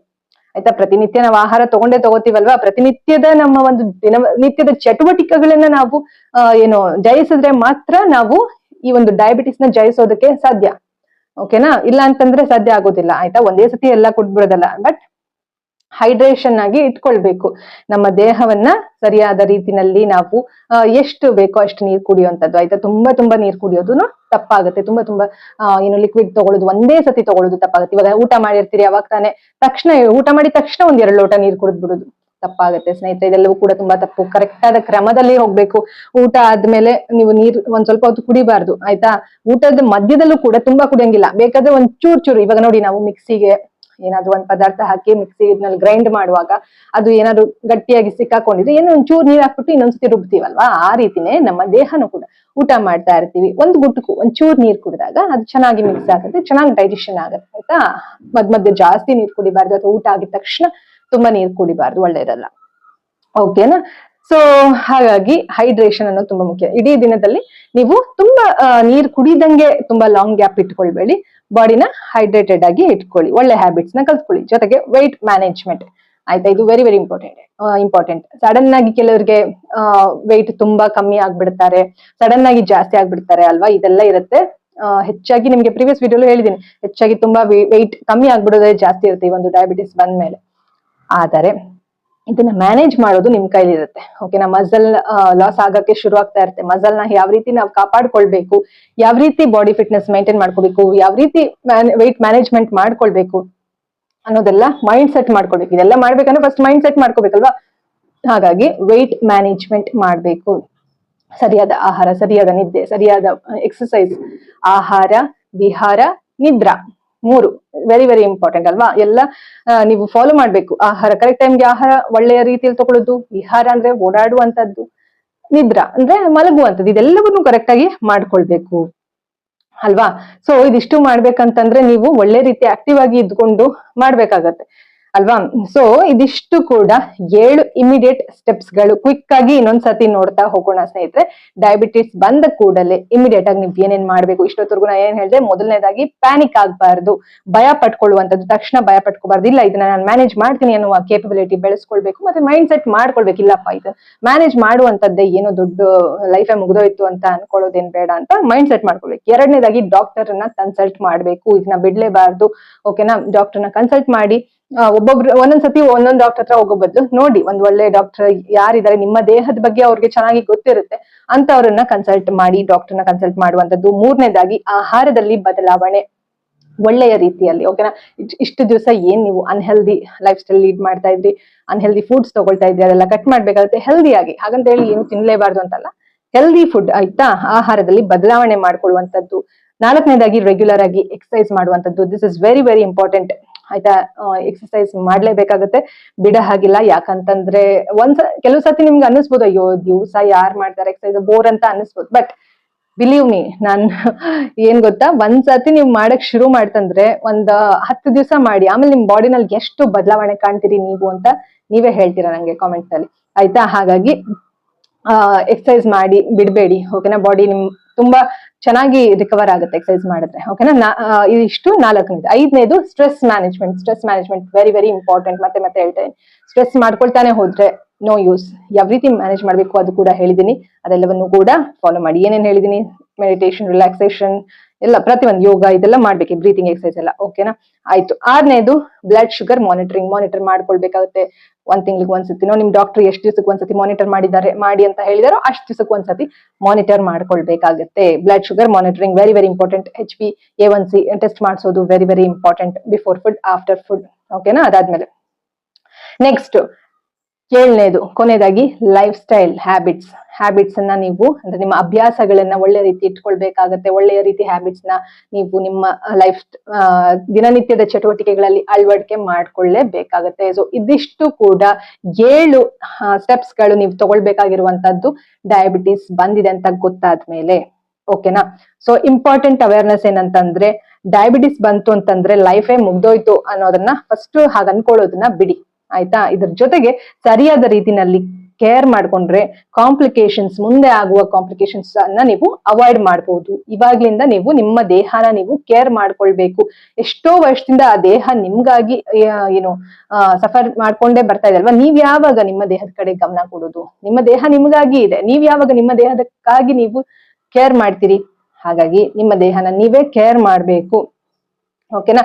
ಆಯ್ತಾ. ಪ್ರತಿನಿತ್ಯ ನಾವು ಆಹಾರ ತಗೋತೀವಲ್ವಾ, ಪ್ರತಿನಿತ್ಯದ ನಮ್ಮ ಒಂದು ದಿನನಿತ್ಯದ ಚಟುವಟಿಕೆಗಳನ್ನ ನಾವು ಜಯಿಸಿದ್ರೆ ಮಾತ್ರ ನಾವು ಈ ಒಂದು ಡಯಾಬಿಟಿಸ್ ನ ಜಯಿಸೋದಕ್ಕೆ ಸಾಧ್ಯ. ಓಕೆನಾ, ಇಲ್ಲ ಅಂತಂದ್ರೆ ಸಾಧ್ಯ ಆಗೋದಿಲ್ಲ ಆಯ್ತಾ. ಒಂದೇ ಸತಿ ಎಲ್ಲ ಕುಡ್ಬಿಡೋದಲ್ಲ, ಬಟ್ ಹೈಡ್ರೇಷನ್ ಆಗಿ ಇಟ್ಕೊಳ್ಬೇಕು. ನಮ್ಮ ದೇಹವನ್ನ ಸರಿಯಾದ ರೀತಿನಲ್ಲಿ ನಾವು ಎಷ್ಟು ಬೇಕೋ ಅಷ್ಟು ನೀರ್ ಕುಡಿಯುವಂತದ್ದು ಆಯ್ತಾ. ತುಂಬಾ ನೀರ್ ಕುಡಿಯೋದು ತಪ್ಪಾಗುತ್ತೆ. ತುಂಬಾ ಲಿಕ್ವಿಡ್ ತಗೊಳ್ಳೋದು, ಒಂದೇ ಸತಿ ತಗೊಳ್ಳೋದು ತಪ್ಪಾಗುತ್ತೆ. ಇವಾಗ ಊಟ ಮಾಡಿರ್ತೀರಿ, ಅವಾಗ ತಾನೇ ಊಟ ಮಾಡಿದ ತಕ್ಷಣ ಒಂದ್ 2 ಲೋಟ ನೀರ್ ಕುಡಿದ್ ಬಿಡೋದು ತಪ್ಪಾಗುತ್ತೆ ಸ್ನೇಹಿತರೆ. ಇದೆಲ್ಲವೂ ಕೂಡ ತುಂಬಾ ತಪ್ಪು. ಕರೆಕ್ಟ್ ಆದ ಕ್ರಮದಲ್ಲಿ ಹೋಗ್ಬೇಕು. ಊಟ ಆದ್ಮೇಲೆ ನೀವು ನೀರ್ ಒಂದ್ ಸ್ವಲ್ಪ ಹೊತ್ತು ಕುಡಿಬಾರ್ದು ಆಯ್ತಾ. ಊಟದ ಮಧ್ಯದಲ್ಲೂ ಕೂಡ ತುಂಬಾ ಕುಡಿಯಂಗಿಲ್ಲ. ಬೇಕಾದ್ರೆ ಒಂದ್ ಚೂರು, ಇವಾಗ ನೋಡಿ ನಾವು ಮಿಕ್ಸಿಗೆ ಏನಾದ್ರು ಒಂದ್ ಪದಾರ್ಥ ಹಾಕಿ ಮಿಕ್ಸಿನಲ್ಲಿ ಗ್ರೈಂಡ್ ಮಾಡುವಾಗ ಅದು ಏನಾದ್ರು ಗಟ್ಟಿಯಾಗಿ ಸಿಕ್ಕಾಕೊಂಡಿದ್ರೆ ಒಂದ್ ಚೂರು ನೀರ್ ಹಾಕ್ಬಿಟ್ಟು ಇನ್ನೊಂದ್ಸತಿ ರುಬ್ತೀವಲ್ವಾ, ಆ ರೀತಿನೇ ನಮ್ಮ ದೇಹನೂ ಕೂಡ ಊಟ ಮಾಡ್ತಾ ಇರ್ತೀವಿ. ಒಂದ್ ಗುಟ್ಟಕ್ಕೂ ಒಂದ್ ಚೂರು ನೀರ್ ಕುಡಿದಾಗ ಅದು ಚೆನ್ನಾಗಿ ಮಿಕ್ಸ್ ಆಗುತ್ತೆ, ಚೆನ್ನಾಗಿ ಡೈಜೆಷನ್ ಆಗುತ್ತೆ ಆಯ್ತಾ. ಮಧ್ಯ ಜಾಸ್ತಿ ನೀರ್ ಕುಡಿಬಾರ್ದು, ಅಥವಾ ಊಟ ಆಗಿದ ತಕ್ಷಣ ತುಂಬಾ ನೀರ್ ಕುಡಿಬಾರ್ದು, ಒಳ್ಳೇದಲ್ಲ. ಓಕೆನಾ. ಸೊ ಹಾಗಾಗಿ ಹೈಡ್ರೇಷನ್ ಅನ್ನೋದು ತುಂಬಾ ಮುಖ್ಯ. ಇಡೀ ದಿನದಲ್ಲಿ ನೀವು ತುಂಬಾ ನೀರ್ ಕುಡಿದಂಗೆ ತುಂಬಾ ಲಾಂಗ್ ಗ್ಯಾಪ್ ಇಟ್ಕೊಳ್ಬೇಡಿ. ಬಾಡಿನ ಹೈಡ್ರೇಟೆಡ್ ಆಗಿ ಇಟ್ಕೊಳ್ಳಿ, ಒಳ್ಳೆ ಹ್ಯಾಬಿಟ್ಸ್ ನ ಕಲ್ತ್ಕೊಳ್ಳಿ. ಜೊತೆಗೆ ವೆಯ್ಟ್ ಮ್ಯಾನೇಜ್ಮೆಂಟ್ ಆಯ್ತಾ, ಇದು ವೆರಿ ವೆರಿ ಇಂಪಾರ್ಟೆಂಟ್. ಸಡನ್ ಆಗಿ ಕೆಲವರಿಗೆ ವೆಯ್ಟ್ ತುಂಬಾ ಕಮ್ಮಿ ಆಗ್ಬಿಡ್ತಾರೆ, ಸಡನ್ ಆಗಿ ಜಾಸ್ತಿ ಆಗ್ಬಿಡ್ತಾರೆ ಅಲ್ವಾ, ಇದೆಲ್ಲ ಇರುತ್ತೆ. ಹೆಚ್ಚಾಗಿ ನಿಮ್ಗೆ ಪ್ರೀವಿಯಸ್ ವಿಡಿಯೋಲು ಹೇಳಿದೀನಿ, ಹೆಚ್ಚಾಗಿ ತುಂಬಾ ವೆಯ್ಟ್ ಕಮ್ಮಿ ಆಗ್ಬಿಡೋದೇ ಜಾಸ್ತಿ ಇರುತ್ತೆ ಈ ಒಂದು ಡಯಾಬಿಟಿಸ್ ಬಂದ್ಮೇಲೆ. ಆದರೆ ಇದನ್ನ ಮ್ಯಾನೇಜ್ ಮಾಡೋದು ನಿಮ್ ಕೈಲಿ ಇರುತ್ತೆ. ಓಕೆನಾ, ಮಸಲ್ ಲಾಸ್ ಆಗಕ್ಕೆ ಶುರು ಆಗ್ತಾ ಇರುತ್ತೆ. ಮಸಲ್ ನ ಯಾವ ರೀತಿ ನಾವು ಕಾಪಾಡ್ಕೊಳ್ಬೇಕು, ಯಾವ ರೀತಿ ಬಾಡಿ ಫಿಟ್ನೆಸ್ ಮೇಂಟೈನ್ ಮಾಡ್ಕೋಬೇಕು, ಯಾವ ರೀತಿ ವೆಯ್ಟ್ ಮ್ಯಾನೇಜ್ಮೆಂಟ್ ಮಾಡ್ಕೊಳ್ಬೇಕು ಅನ್ನೋದೆಲ್ಲ ಮೈಂಡ್ ಸೆಟ್ ಮಾಡ್ಕೊಳ್ಬೇಕು. ಇದೆಲ್ಲ ಮಾಡ್ಬೇಕಂದ್ರೆ ಫಸ್ಟ್ ಮೈಂಡ್ ಸೆಟ್ ಮಾಡ್ಕೋಬೇಕಲ್ವಾ. ಹಾಗಾಗಿ ವೆಯ್ಟ್ ಮ್ಯಾನೇಜ್ಮೆಂಟ್ ಮಾಡ್ಬೇಕು. ಸರಿಯಾದ ಆಹಾರ, ಸರಿಯಾದ ನಿದ್ದೆ, ಸರಿಯಾದ ಎಕ್ಸರ್ಸೈಸ್, ಆಹಾರ, ವಿಹಾರ, ನಿದ್ರಾ, 3 ವೆರಿ ವೆರಿ ಇಂಪಾರ್ಟೆಂಟ್ ಅಲ್ವಾ. ಎಲ್ಲ ನೀವು ಫಾಲೋ ಮಾಡ್ಬೇಕು. ಆಹಾರ ಕರೆಕ್ಟ್ ಟೈಮ್ಗೆ ಆಹಾರ ಒಳ್ಳೆಯ ರೀತಿಯಲ್ಲಿ ತಗೊಳ್ಳೋದು, ವಿಹಾರ ಅಂದ್ರೆ ಓಡಾಡುವಂತದ್ದು, ನಿದ್ರಾ ಅಂದ್ರೆ ಮಲಗುವಂಥದ್ದು, ಇದೆಲ್ಲವನ್ನೂ ಕರೆಕ್ಟ್ ಆಗಿ ಮಾಡ್ಕೊಳ್ಬೇಕು ಅಲ್ವಾ. ಸೊ ಇದಿಷ್ಟು ಮಾಡ್ಬೇಕಂತಂದ್ರೆ ನೀವು ಒಳ್ಳೆ ರೀತಿ ಆಕ್ಟಿವ್ ಆಗಿ ಇದ್ಕೊಂಡು ಮಾಡ್ಬೇಕಾಗತ್ತೆ ಅಲ್ವಾ. ಸೊ ಇದಿಷ್ಟು ಕೂಡ 7 ಇಮಿಡಿಯೇಟ್ ಸ್ಟೆಪ್ಸ್ ಗಳು. ಕ್ವಿಕ್ ಆಗಿ ಇನ್ನೊಂದ್ಸತಿ ನೋಡ್ತಾ ಹೋಗೋಣ ಸ್ನೇಹಿತರೆ. ಡಯಾಬಿಟಿಸ್ ಬಂದ ಕೂಡಲೇ ಇಮಿಡಿಯೇಟ್ ಆಗಿ ನೀವು ಏನೇನ್ ಮಾಡ್ಬೇಕು. ಇಷ್ಟೊತ್ತರ್ಗು ನಾ ಏನ್ ಹೇಳಿದೆ, ಮೊದಲನೇದಾಗಿ ಪ್ಯಾನಿಕ್ ಆಗ್ಬಾರ್ದು, ಭಯ ಪಟ್ಕೊಳ್ಳುವಂಥದ್ದು, ತಕ್ಷಣ ಭಯ ಪಟ್ಕೋಬಾರ್ದು. ಇಲ್ಲ ಇದನ್ನ ನಾನು ಮ್ಯಾನೇಜ್ ಮಾಡ್ತೀನಿ ಅನ್ನುವ ಕೇಪಬಿಲಿಟಿ ಬೆಳೆಸ್ಕೊಳ್ಬೇಕು. ಮತ್ತೆ ಮೈಂಡ್ ಸೆಟ್ ಮಾಡ್ಕೊಳ್ಬೇಕು, ಇಲ್ಲಪ್ಪ ಇದು ಮ್ಯಾನೇಜ್ ಮಾಡುವಂತದ್ದೇ, ಏನೋ ದೊಡ್ಡ ಲೈಫೇ ಮುಗ್ದೋಯ್ತು ಅಂತ ಅನ್ಕೊಳ್ಳೋದೇನ್ ಬೇಡ ಅಂತ ಮೈಂಡ್ ಸೆಟ್ ಮಾಡ್ಕೊಳ್ಬೇಕು. ಎರಡನೇದಾಗಿ ಡಾಕ್ಟರ್ ಅನ್ನ ಕನ್ಸಲ್ಟ್ ಮಾಡ್ಬೇಕು, ಇದನ್ನ ಬಿಡ್ಲೇಬಾರ್ದು. ಓಕೆನಾ, ಡಾಕ್ಟರ್ನ ಕನ್ಸಲ್ಟ್ ಮಾಡಿ ಒಬ್ಬೊಬ್ರು ಒಂದೊಂದ್ಸತಿ ಒಂದೊಂದ್ ಡಾಕ್ಟರ್ ಹತ್ರ ಹೋಗೋ ಬದಲು ನೋಡಿ ಒಂದ್ ಒಳ್ಳೆ ಡಾಕ್ಟರ್ ಯಾರಿದ್ದಾರೆ, ನಿಮ್ಮ ದೇಹದ ಬಗ್ಗೆ ಅವ್ರಿಗೆ ಚೆನ್ನಾಗಿ ಗೊತ್ತಿರುತ್ತೆ ಅಂತ ಅವ್ರನ್ನ ಕನ್ಸಲ್ಟ್ ಮಾಡಿ, ಡಾಕ್ಟರ್ನ ಕನ್ಸಲ್ಟ್ ಮಾಡುವಂತದ್ದು. 3ನೇದಾಗಿ ಆಹಾರದಲ್ಲಿ ಬದಲಾವಣೆ ಒಳ್ಳೆಯ ರೀತಿಯಲ್ಲಿ. ಓಕೆನಾ, ಇಷ್ಟು ದಿವಸ ಏನ್ ನೀವು ಅನ್ಹೆಲ್ದಿ ಲೈಫ್ ಸ್ಟೈಲ್ ಲೀಡ್ ಮಾಡ್ತಾ ಇದ್ರಿ, ಅನ್ಹೆಲ್ದಿ ಫುಡ್ಸ್ ತಗೊಳ್ತಾ ಇದ್ರಿ, ಅದೆಲ್ಲ ಕಟ್ ಮಾಡ್ಬೇಕಾಗುತ್ತೆ ಹೆಲ್ದಿಯಾಗಿ. ಹಾಗಂತ ಹೇಳಿ ಏನು ತಿನ್ಲೇಬಾರ್ದು ಅಂತಲ್ಲ, ಹೆಲ್ದಿ ಫುಡ್ ಆಯ್ತಾ, ಆಹಾರದಲ್ಲಿ ಬದಲಾವಣೆ ಮಾಡ್ಕೊಳ್ಳುವಂಥದ್ದು. 4ನೇದಾಗಿ ರೆಗ್ಯುಲರ್ ಆಗಿ ಎಕ್ಸರ್ಸೈಸ್ ಮಾಡುವಂಥದ್ದು. This is very very important ಆಯ್ತಾ. ಎಕ್ಸರ್ಸೈಸ್ ಮಾಡ್ಲೇಬೇಕಾಗುತ್ತೆ, ಬಿಡ ಹಾಗಿಲ್ಲ. ಯಾಕಂತಂದ್ರೆ ಕೆಲವು ಸತಿ ನಿಮ್ಗೆ ಅನ್ನಿಸ್ಬೋದು, ಅಯ್ಯೋ ದಿವಸ ಯಾರು ಮಾಡ್ತಾರೆ ಎಕ್ಸರ್ಸೈಸ್, ಬೋರ್ ಅಂತ ಅನ್ನಿಸ್ಬೋದು. ಬಟ್ ಬಿಲೀವ್ ಮೀ, ನಾನ್ ಏನ್ ಗೊತ್ತಾ, ಒಂದ್ಸತಿ ನೀವು ಮಾಡಕ್ ಶುರು ಮಾಡ್ತಂದ್ರೆ 10 ದಿವಸ ಮಾಡಿ, ಆಮೇಲೆ ನಿಮ್ ಬಾಡಿನಲ್ಲಿ ಎಷ್ಟು ಬದಲಾವಣೆ ಕಾಣ್ತೀರಿ ನೀವು ಅಂತ ನೀವೇ ಹೇಳ್ತೀರಾ ನಂಗೆ ಕಾಮೆಂಟ್ ಅಲ್ಲಿ ಆಯ್ತಾ. ಹಾಗಾಗಿ ಎಕ್ಸರ್ಸೈಸ್ ಮಾಡಿ ಬಿಡಬೇಡಿ. ಓಕೆನಾ, ಬಾಡಿ ನಿಮ್ ತುಂಬಾ ಚೆನ್ನಾಗಿ ರಿಕವರ್ ಆಗುತ್ತೆ ಎಕ್ಸರ್ಸೈಸ್ ಮಾಡಿದ್ರೆ. ಓಕೆನಾ, ಇದಿಷ್ಟು 4ನೇದು. 5ನೇದು stress management. Stress management very very important. ಮತ್ತೆ ಮತ್ತೆ ಹೇಳ್ತೇನೆ, ಸ್ಟ್ರೆಸ್ ಮಾಡ್ಕೊಳ್ತಾನೆ ಹೋದ್ರೆ ನೋ ಯೂಸ್. ಯಾವ ರೀತಿ ಮ್ಯಾನೇಜ್ ಮಾಡ್ಬೇಕು ಅದು ಕೂಡ ಹೇಳಿದೀನಿ, ಅದೆಲ್ಲವನ್ನು ಕೂಡ ಫಾಲೋ ಮಾಡಿ. ಏನೇನ್ ಹೇಳಿದೀನಿ, ಮೆಡಿಟೇಷನ್, ರಿಲ್ಯಾಕ್ಸೇಷನ್ ಎಲ್ಲ, ಪ್ರತಿಯೊಂದು ಯೋಗ ಇದೆಲ್ಲ ಮಾಡ್ಬೇಕು, ಬ್ರೀತಿಂಗ್ ಎಕ್ಸರ್ಸೈಸ್ ಎಲ್ಲ. ಓಕೆನಾ, ಆಯ್ತು. 6ನೇದು ಬ್ಲಡ್ ಶುಗರ್ ಮಾನಿಟರ್ ಮಾಡ್ಕೊಳ್ಬೇಕಾಗುತ್ತೆ. 1 ತಿಂಗಳಿಗೆ ಒಂದ್ಸತಿನೋ, ನಿಮ್ ಡಾಕ್ಟರ್ ಎಷ್ಟು ದಿವಸಕ್ಕೆ ಒಂದ್ಸತಿ ಮಾನಿಟರ್ ಮಾಡಿ ಅಂತ ಹೇಳಿದಾರೋ ಅಷ್ಟು ದಿವಸಕ್ಕೆ ಒಂದ್ಸತಿ ಮಾನಿಟರ್ ಮಾಡ್ಕೊಳ್ಬೇಕಾಗುತ್ತೆ. Blood sugar monitoring very very important. HbA1c test ಮಾಡಿಸೋದು very very important, before food, after food. ಓಕೆನಾ, ಅದಾದ್ಮೇಲೆ ನೆಕ್ಸ್ಟ್ 7ನೇದು ಕೊನೆಯದಾಗಿ ಲೈಫ್ ಸ್ಟೈಲ್ ಹ್ಯಾಬಿಟ್ಸ್ ಅನ್ನ ನೀವು, ಅಂದ್ರೆ ನಿಮ್ಮ ಅಭ್ಯಾಸಗಳನ್ನ ಒಳ್ಳೆ ರೀತಿ ಇಟ್ಕೊಳ್ಬೇಕಾಗತ್ತೆ. ಒಳ್ಳೆಯ ರೀತಿ ಹ್ಯಾಬಿಟ್ಸ್ ನ ನೀವು ನಿಮ್ಮ ಲೈಫ್ ದಿನನಿತ್ಯದ ಚಟುವಟಿಕೆಗಳಲ್ಲಿ ಅಳವಡಿಕೆ ಮಾಡ್ಕೊಳ್ಳೇಬೇಕಾಗತ್ತೆ. ಸೊ ಇದಿಷ್ಟು ಕೂಡ 7 ಸ್ಟೆಪ್ಸ್ ಗಳು ನೀವು ತಗೊಳ್ಬೇಕಾಗಿರುವಂತದ್ದು ಡಯಾಬಿಟಿಸ್ ಬಂದಿದೆ ಅಂತ ಗೊತ್ತಾದ್ಮೇಲೆ. ಓಕೆನಾ, ಸೊ ಇಂಪಾರ್ಟೆಂಟ್ ಅವೇರ್ನೆಸ್ ಏನಂತಂದ್ರೆ, ಡಯಾಬಿಟಿಸ್ ಬಂತು ಅಂತಂದ್ರೆ ಲೈಫೇ ಮುಗ್ದೋಯ್ತು ಅನ್ನೋದನ್ನ ಫಸ್ಟ್ ಹಾಗೆ ಅನ್ಕೊಳ್ಳೋದನ್ನ ಬಿಡಿ. ಆಯ್ತಾ, ಇದ್ರ ಜೊತೆಗೆ ಸರಿಯಾದ ರೀತಿನಲ್ಲಿ ಕೇರ್ ಮಾಡ್ಕೊಂಡ್ರೆ ಮುಂದೆ ಆಗುವ ಕಾಂಪ್ಲಿಕೇಶನ್ಸ್ ಅನ್ನ ನೀವು ಅವಾಯ್ಡ್ ಮಾಡಬಹುದು. ಇವಾಗ್ಲಿಂದ ನೀವು ನಿಮ್ಮ ದೇಹನ ನೀವು ಕೇರ್ ಮಾಡ್ಕೊಳ್ಬೇಕು. ಎಷ್ಟೋ ವರ್ಷದಿಂದ ಆ ದೇಹ ನಿಮ್ಗಾಗಿ ಏನು ಸಫರ್ ಮಾಡ್ಕೊಂಡೇ ಬರ್ತಾ ಇದೆ ಅಲ್ವಾ. ನೀವ್ ಯಾವಾಗ ನಿಮ್ಮ ದೇಹದ ಕಡೆ ಗಮನ ಕೊಡೋದು? ನಿಮ್ಮ ದೇಹ ನಿಮ್ಗಾಗಿ ಇದೆ, ನೀವ್ ಯಾವಾಗ ನಿಮ್ಮ ದೇಹದಕ್ಕಾಗಿ ನೀವು ಕೇರ್ ಮಾಡ್ತೀರಿ? ಹಾಗಾಗಿ ನಿಮ್ಮ ದೇಹನ ನೀವೇ ಕೇರ್ ಮಾಡ್ಬೇಕು. ಓಕೆನಾ,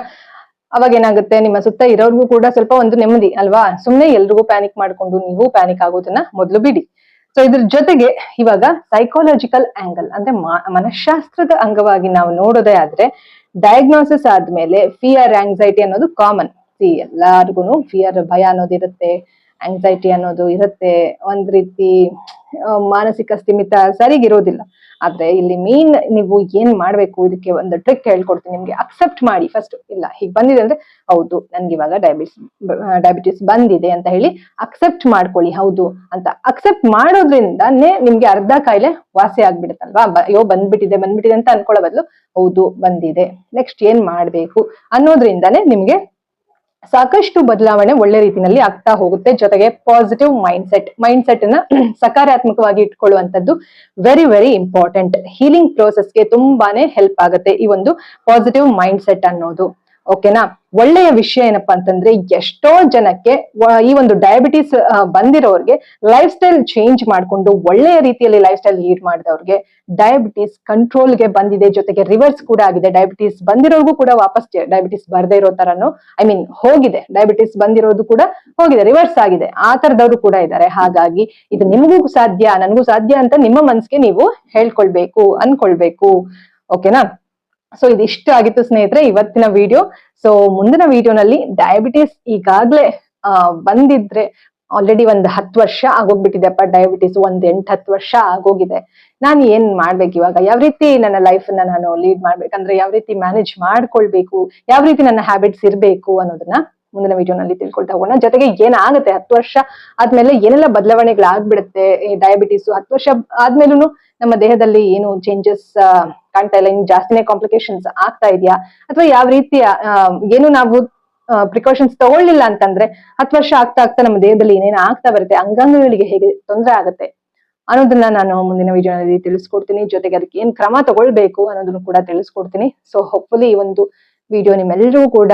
ಅವಾಗ ಏನಾಗುತ್ತೆ, ನಿಮ್ಮ ಸುತ್ತ ಇರೋರ್ಗೂ ಕೂಡ ಸ್ವಲ್ಪ ಒಂದು ನೆಮ್ಮದಿ ಅಲ್ವಾ. ಸುಮ್ನೆ ಎಲ್ರಿಗೂ ಪ್ಯಾನಿಕ್ ಮಾಡ್ಕೊಂಡು ನೀವು ಪ್ಯಾನಿಕ್ ಆಗೋದನ್ನ ಮೊದಲು ಬಿಡಿ. ಸೊ ಇದ್ರ ಜೊತೆಗೆ ಇವಾಗ ಸೈಕಾಲಜಿಕಲ್ ಆಂಗಲ್ ಅಂದ್ರೆ ಮನಃಶಾಸ್ತ್ರದ ಅಂಗವಾಗಿ ನಾವು ನೋಡೋದೇ ಆದ್ರೆ, ಡಯಾಗ್ನೋಸಿಸ್ ಆದ್ಮೇಲೆ ಫಿಯರ್, ಆಂಗ್ಸೈಟಿ ಅನ್ನೋದು ಕಾಮನ್. ಎಲ್ಲಾರ್ಗು ಫಿಯರ್, ಭಯ ಅನ್ನೋದು ಇರುತ್ತೆ, ಆಂಗ್ಸೈಟಿ ಅನ್ನೋದು ಇರುತ್ತೆ. ಒಂದ್ ರೀತಿ ಮಾನಸಿಕ ಸ್ಥಿಮಿತ ಸರಿಗಿರೋದಿಲ್ಲ. ಆದ್ರೆ ಇಲ್ಲಿ ಮೇನ್ ನೀವು ಏನ್ ಮಾಡ್ಬೇಕು, ಇದಕ್ಕೆ ಒಂದು ಟ್ರಿಕ್ ಹೇಳ್ಕೊಡ್ತೀನಿ ನಿಮ್ಗೆ. ಅಕ್ಸೆಪ್ಟ್ ಮಾಡಿ ಫಸ್ಟ್. ಇಲ್ಲ ಹೀಗ್ ಬಂದಿದೆ ಅಂದ್ರೆ ಹೌದು ನನ್ಗೆ ಇವಾಗ ಡಯಾಬಿಟಿಸ್ ಬಂದಿದೆ ಅಂತ ಹೇಳಿ ಅಕ್ಸೆಪ್ಟ್ ಮಾಡ್ಕೊಳ್ಳಿ. ಹೌದು ಅಂತ ಅಕ್ಸೆಪ್ಟ್ ಮಾಡೋದ್ರಿಂದಾನೇ ನಿಮ್ಗೆ ಅರ್ಧ ಕಾಯಿಲೆ ವಾಸಿ ಆಗ್ಬಿಡುತ್ತಲ್ವಾ. ಅಯ್ಯೋ ಬಂದ್ಬಿಟ್ಟಿದೆ ಅಂತ ಅನ್ಕೊಳ್ಳೋ ಬದಲು ಹೌದು ಬಂದಿದೆ, ನೆಕ್ಸ್ಟ್ ಏನ್ ಮಾಡ್ಬೇಕು ಅನ್ನೋದ್ರಿಂದಾನೇ ನಿಮ್ಗೆ ಸಾಕಷ್ಟು ಬದಲಾವಣೆ ಒಳ್ಳೆ ರೀತಿಯಲ್ಲಿ ಆಗ್ತಾ ಹೋಗುತ್ತೆ. ಜೊತೆಗೆ ಪಾಸಿಟಿವ್ ಮೈಂಡ್ ಸೆಟ್ ಅನ್ನ ಸಕಾರಾತ್ಮಕವಾಗಿ ಇಟ್ಕೊಳ್ಳುವಂತದ್ದು ವೆರಿ ವೆರಿ ಇಂಪಾರ್ಟೆಂಟ್. ಹೀಲಿಂಗ್ ಪ್ರೋಸೆಸ್ಗೆ ತುಂಬಾನೇ ಹೆಲ್ಪ್ ಆಗುತ್ತೆ ಈ ಒಂದು ಪಾಸಿಟಿವ್ ಮೈಂಡ್ ಸೆಟ್ ಅನ್ನೋದು. ಓಕೆನಾ, ಒಳ್ಳೆಯ ವಿಷಯ ಏನಪ್ಪಾ ಅಂತಂದ್ರೆ, ಎಷ್ಟೋ ಜನಕ್ಕೆ ಈ ಒಂದು ಡಯಾಬಿಟಿಸ್ ಬಂದಿರೋರ್ಗೆ ಲೈಫ್ ಸ್ಟೈಲ್ ಚೇಂಜ್ ಮಾಡ್ಕೊಂಡು ಒಳ್ಳೆಯ ರೀತಿಯಲ್ಲಿ ಲೈಫ್ ಸ್ಟೈಲ್ ಲೀಡ್ ಮಾಡಿದವ್ರಿಗೆ ಡಯಾಬಿಟಿಸ್ ಕಂಟ್ರೋಲ್ಗೆ ಬಂದಿದೆ. ಜೊತೆಗೆ ರಿವರ್ಸ್ ಕೂಡ ಆಗಿದೆ. ಡಯಾಬಿಟಿಸ್ ಬಂದಿರೋರ್ಗೂ ಕೂಡ ವಾಪಸ್ ಡಯಾಬಿಟಿಸ್ ಬರ್ದೇ ಇರೋ ತರನು ಹೋಗಿದೆ. ಡಯಾಬಿಟಿಸ್ ಬಂದಿರೋದು ಕೂಡ ಹೋಗಿದೆ, ರಿವರ್ಸ್ ಆಗಿದೆ. ಆ ತರದವ್ರು ಕೂಡ ಇದ್ದಾರೆ. ಹಾಗಾಗಿ ಇದು ನಿಮಗೂ ಸಾಧ್ಯ, ನನಗೂ ಸಾಧ್ಯ ಅಂತ ನಿಮ್ಮ ಮನ್ಸಿಗೆ ನೀವು ಹೇಳ್ಕೊಳ್ಬೇಕು, ಅನ್ಕೊಳ್ಬೇಕು. ಓಕೆನಾ, ಸೊ ಇದಿಷ್ಟು ಆಗಿತ್ತು ಸ್ನೇಹಿತರೆ ಇವತ್ತಿನ ವಿಡಿಯೋ. ಸೊ ಮುಂದಿನ ವಿಡಿಯೋನಲ್ಲಿ ಡಯಾಬಿಟಿಸ್ ಈಗಾಗ್ಲೇ ಬಂದಿದ್ರೆ, ಆಲ್ರೆಡಿ ಒಂದು 10 ವರ್ಷ ಆಗೋಗ್ಬಿಟ್ಟಿದೆಪ್ಪ ಡಯಾಬಿಟಿಸ್, 8-10 ವರ್ಷ ಆಗೋಗಿದೆ. ನಾನು ಏನ್ ಮಾಡ್ಬೇಕು ಇವಾಗ, ಯಾವ ರೀತಿ ನನ್ನ ಲೈಫ್ ಅನ್ನ ನಾನು ಲೀಡ್ ಮಾಡ್ಬೇಕಂದ್ರೆ ಯಾವ ರೀತಿ ಮ್ಯಾನೇಜ್ ಮಾಡ್ಕೊಳ್ಬೇಕು, ಯಾವ ರೀತಿ ನನ್ನ ಹ್ಯಾಬಿಟ್ಸ್ ಇರ್ಬೇಕು ಅನ್ನೋದನ್ನ ಮುಂದಿನ ವಿಡಿಯೋನಲ್ಲಿ ತಿಳ್ಕೊಳ್ತಾ ಹೋಗೋಣ. ಜೊತೆಗೆ ಏನಾಗುತ್ತೆ 10 ವರ್ಷ ಆದ್ಮೇಲೆ ಏನೆಲ್ಲ ಬದಲಾವಣೆಗಳಾಗ್ಬಿಡುತ್ತೆ. ಈ ಡಯಾಬಿಟಿಸ್ 10 ವರ್ಷ ಆದ್ಮೇಲೂ ನಮ್ಮ ದೇಹದಲ್ಲಿ ಏನು ಚೇಂಜಸ್ ಕಾಣ್ತಾ ಇಲ್ಲ, ಇನ್ನು ಜಾಸ್ತಿನೇ ಕಾಂಪ್ಲಿಕೇಶನ್ಸ್ ಆಗ್ತಾ ಇದೆಯಾ, ಅಥವಾ ಯಾವ ರೀತಿಯ ಏನು ನಾವು ಪ್ರಿಕಾಷನ್ಸ್ ತಗೊಳ್ಳಿಲ್ಲ ಅಂತಂದ್ರೆ 10 ವರ್ಷ ಆಗ್ತಾ ನಮ್ಮ ದೇಹದಲ್ಲಿ ಏನೇನು ಆಗ್ತಾ ಬರುತ್ತೆ, ಅಂಗಾಂಗಗಳಿಗೆ ಹೇಗೆ ತೊಂದರೆ ಆಗುತ್ತೆ ಅನ್ನೋದನ್ನ ನಾನು ಮುಂದಿನ ವಿಡಿಯೋನಲ್ಲಿ ತಿಳಿಸ್ಕೊಡ್ತೀನಿ. ಜೊತೆಗೆ ಅದಕ್ಕೆ ಏನ್ ಕ್ರಮ ತಗೊಳ್ಬೇಕು ಅನ್ನೋದನ್ನು ಕೂಡ ತಿಳಿಸ್ಕೊಡ್ತೀನಿ. ಸೊ ಹೋಪ್ಫುಲಿ ಈ ಒಂದು ವಿಡಿಯೋ ನಿಮ್ಮೆಲ್ಲರಿಗೂ ಕೂಡ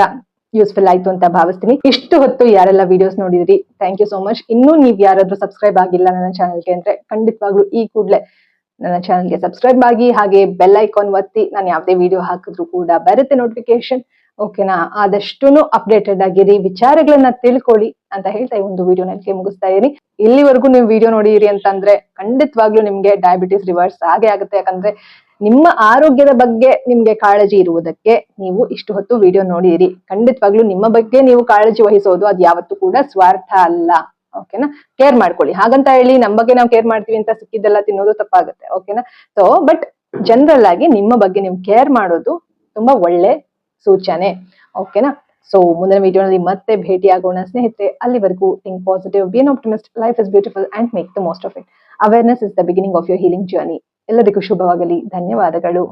ಯೂಸ್ಫುಲ್ ಆಯ್ತು ಅಂತ ಭಾವಿಸ್ತೀನಿ. ಇಷ್ಟು ಹೊತ್ತು ಯಾರೆಲ್ಲ ವಿಡಿಯೋಸ್ ನೋಡಿದ್ರಿ, ಥ್ಯಾಂಕ್ ಯು ಸೋ ಮಚ್. ಇನ್ನೂ ನೀವ್ ಯಾರಾದ್ರೂ ಸಬ್ಸ್ಕ್ರೈಬ್ ಆಗಿಲ್ಲ ನನ್ನ ಚಾನಲ್ಗೆ ಅಂದ್ರೆ ಖಂಡಿತವಾಗ್ಲೂ ಈ ಕೂಡಲೇ ನನ್ನ ಚಾನಲ್ಗೆ ಸಬ್ಸ್ಕ್ರೈಬ್ ಆಗಿ, ಹಾಗೆ ಬೆಲ್ ಐಕಾನ್ ಒತ್ತಿ. ನಾನು ಯಾವುದೇ ವಿಡಿಯೋ ಹಾಕಿದ್ರು ಕೂಡ ಬರುತ್ತೆ ನೋಟಿಫಿಕೇಶನ್. ಓಕೆನಾ, ಆದಷ್ಟು ಅಪ್ಡೇಟೆಡ್ ಆಗಿರಿ, ವಿಚಾರಗಳನ್ನ ತಿಳ್ಕೊಳ್ಳಿ ಅಂತ ಹೇಳ್ತಾ ಈ ಒಂದು ವಿಡಿಯೋನಲ್ಲಿ ಮುಗಿಸ್ತಾ ಇದೀನಿ. ಇಲ್ಲಿವರೆಗೂ ನೀವು ವಿಡಿಯೋ ನೋಡಿರಿ ಅಂತಂದ್ರೆ ಖಂಡಿತವಾಗ್ಲೂ ನಿಮ್ಗೆ ಡಯಾಬಿಟಿಸ್ ರಿವರ್ಸ್ ಆಗೇ ಆಗುತ್ತೆ. ಯಾಕಂದ್ರೆ ನಿಮ್ಮ ಆರೋಗ್ಯದ ಬಗ್ಗೆ ನಿಮ್ಗೆ ಕಾಳಜಿ ಇರುವುದಕ್ಕೆ ನೀವು ಇಷ್ಟು ಹೊತ್ತು ವಿಡಿಯೋ ನೋಡಿರಿ. ಖಂಡಿತವಾಗ್ಲೂ ನಿಮ್ಮ ಬಗ್ಗೆ ನೀವು ಕಾಳಜಿ ವಹಿಸೋದು ಅದು ಯಾವತ್ತೂ ಕೂಡ ಸ್ವಾರ್ಥ ಅಲ್ಲ. ಓಕೆನಾ, ಕೇರ್ ಮಾಡ್ಕೊಳ್ಳಿ. ಹಾಗಂತ ಹೇಳಿ ನಮ್ಮ ಬಗ್ಗೆ ನಾವು ಕೇರ್ ಮಾಡ್ತೀವಿ ಅಂತ ಸಿಕ್ಕಿದ್ದೆಲ್ಲ ತಿನ್ನೋದು ತಪ್ಪಾಗುತ್ತೆ. ಓಕೆನಾ, ಸೊ ಬಟ್ ಜನರಲ್ ಆಗಿ ನಿಮ್ಮ ಬಗ್ಗೆ ನೀವು ಕೇರ್ ಮಾಡೋದು ತುಂಬಾ ಒಳ್ಳೆ ಸೂಚನೆ. ಓಕೆನಾ, ಸೊ ಮುಂದಿನ ವಿಡಿಯೋನಲ್ಲಿ ಮತ್ತೆ ಭೇಟಿ ಆಗೋಣ ಸ್ನೇಹಿತರೆ. ಅಲ್ಲಿವರೆಗೂ think positive, be an optimist, life is beautiful and make the most of it. Awareness is the beginning of your healing journey. ಎಲ್ಲರಿಗೂ ಶುಭವಾಗಲಿ. ಧನ್ಯವಾದಗಳು.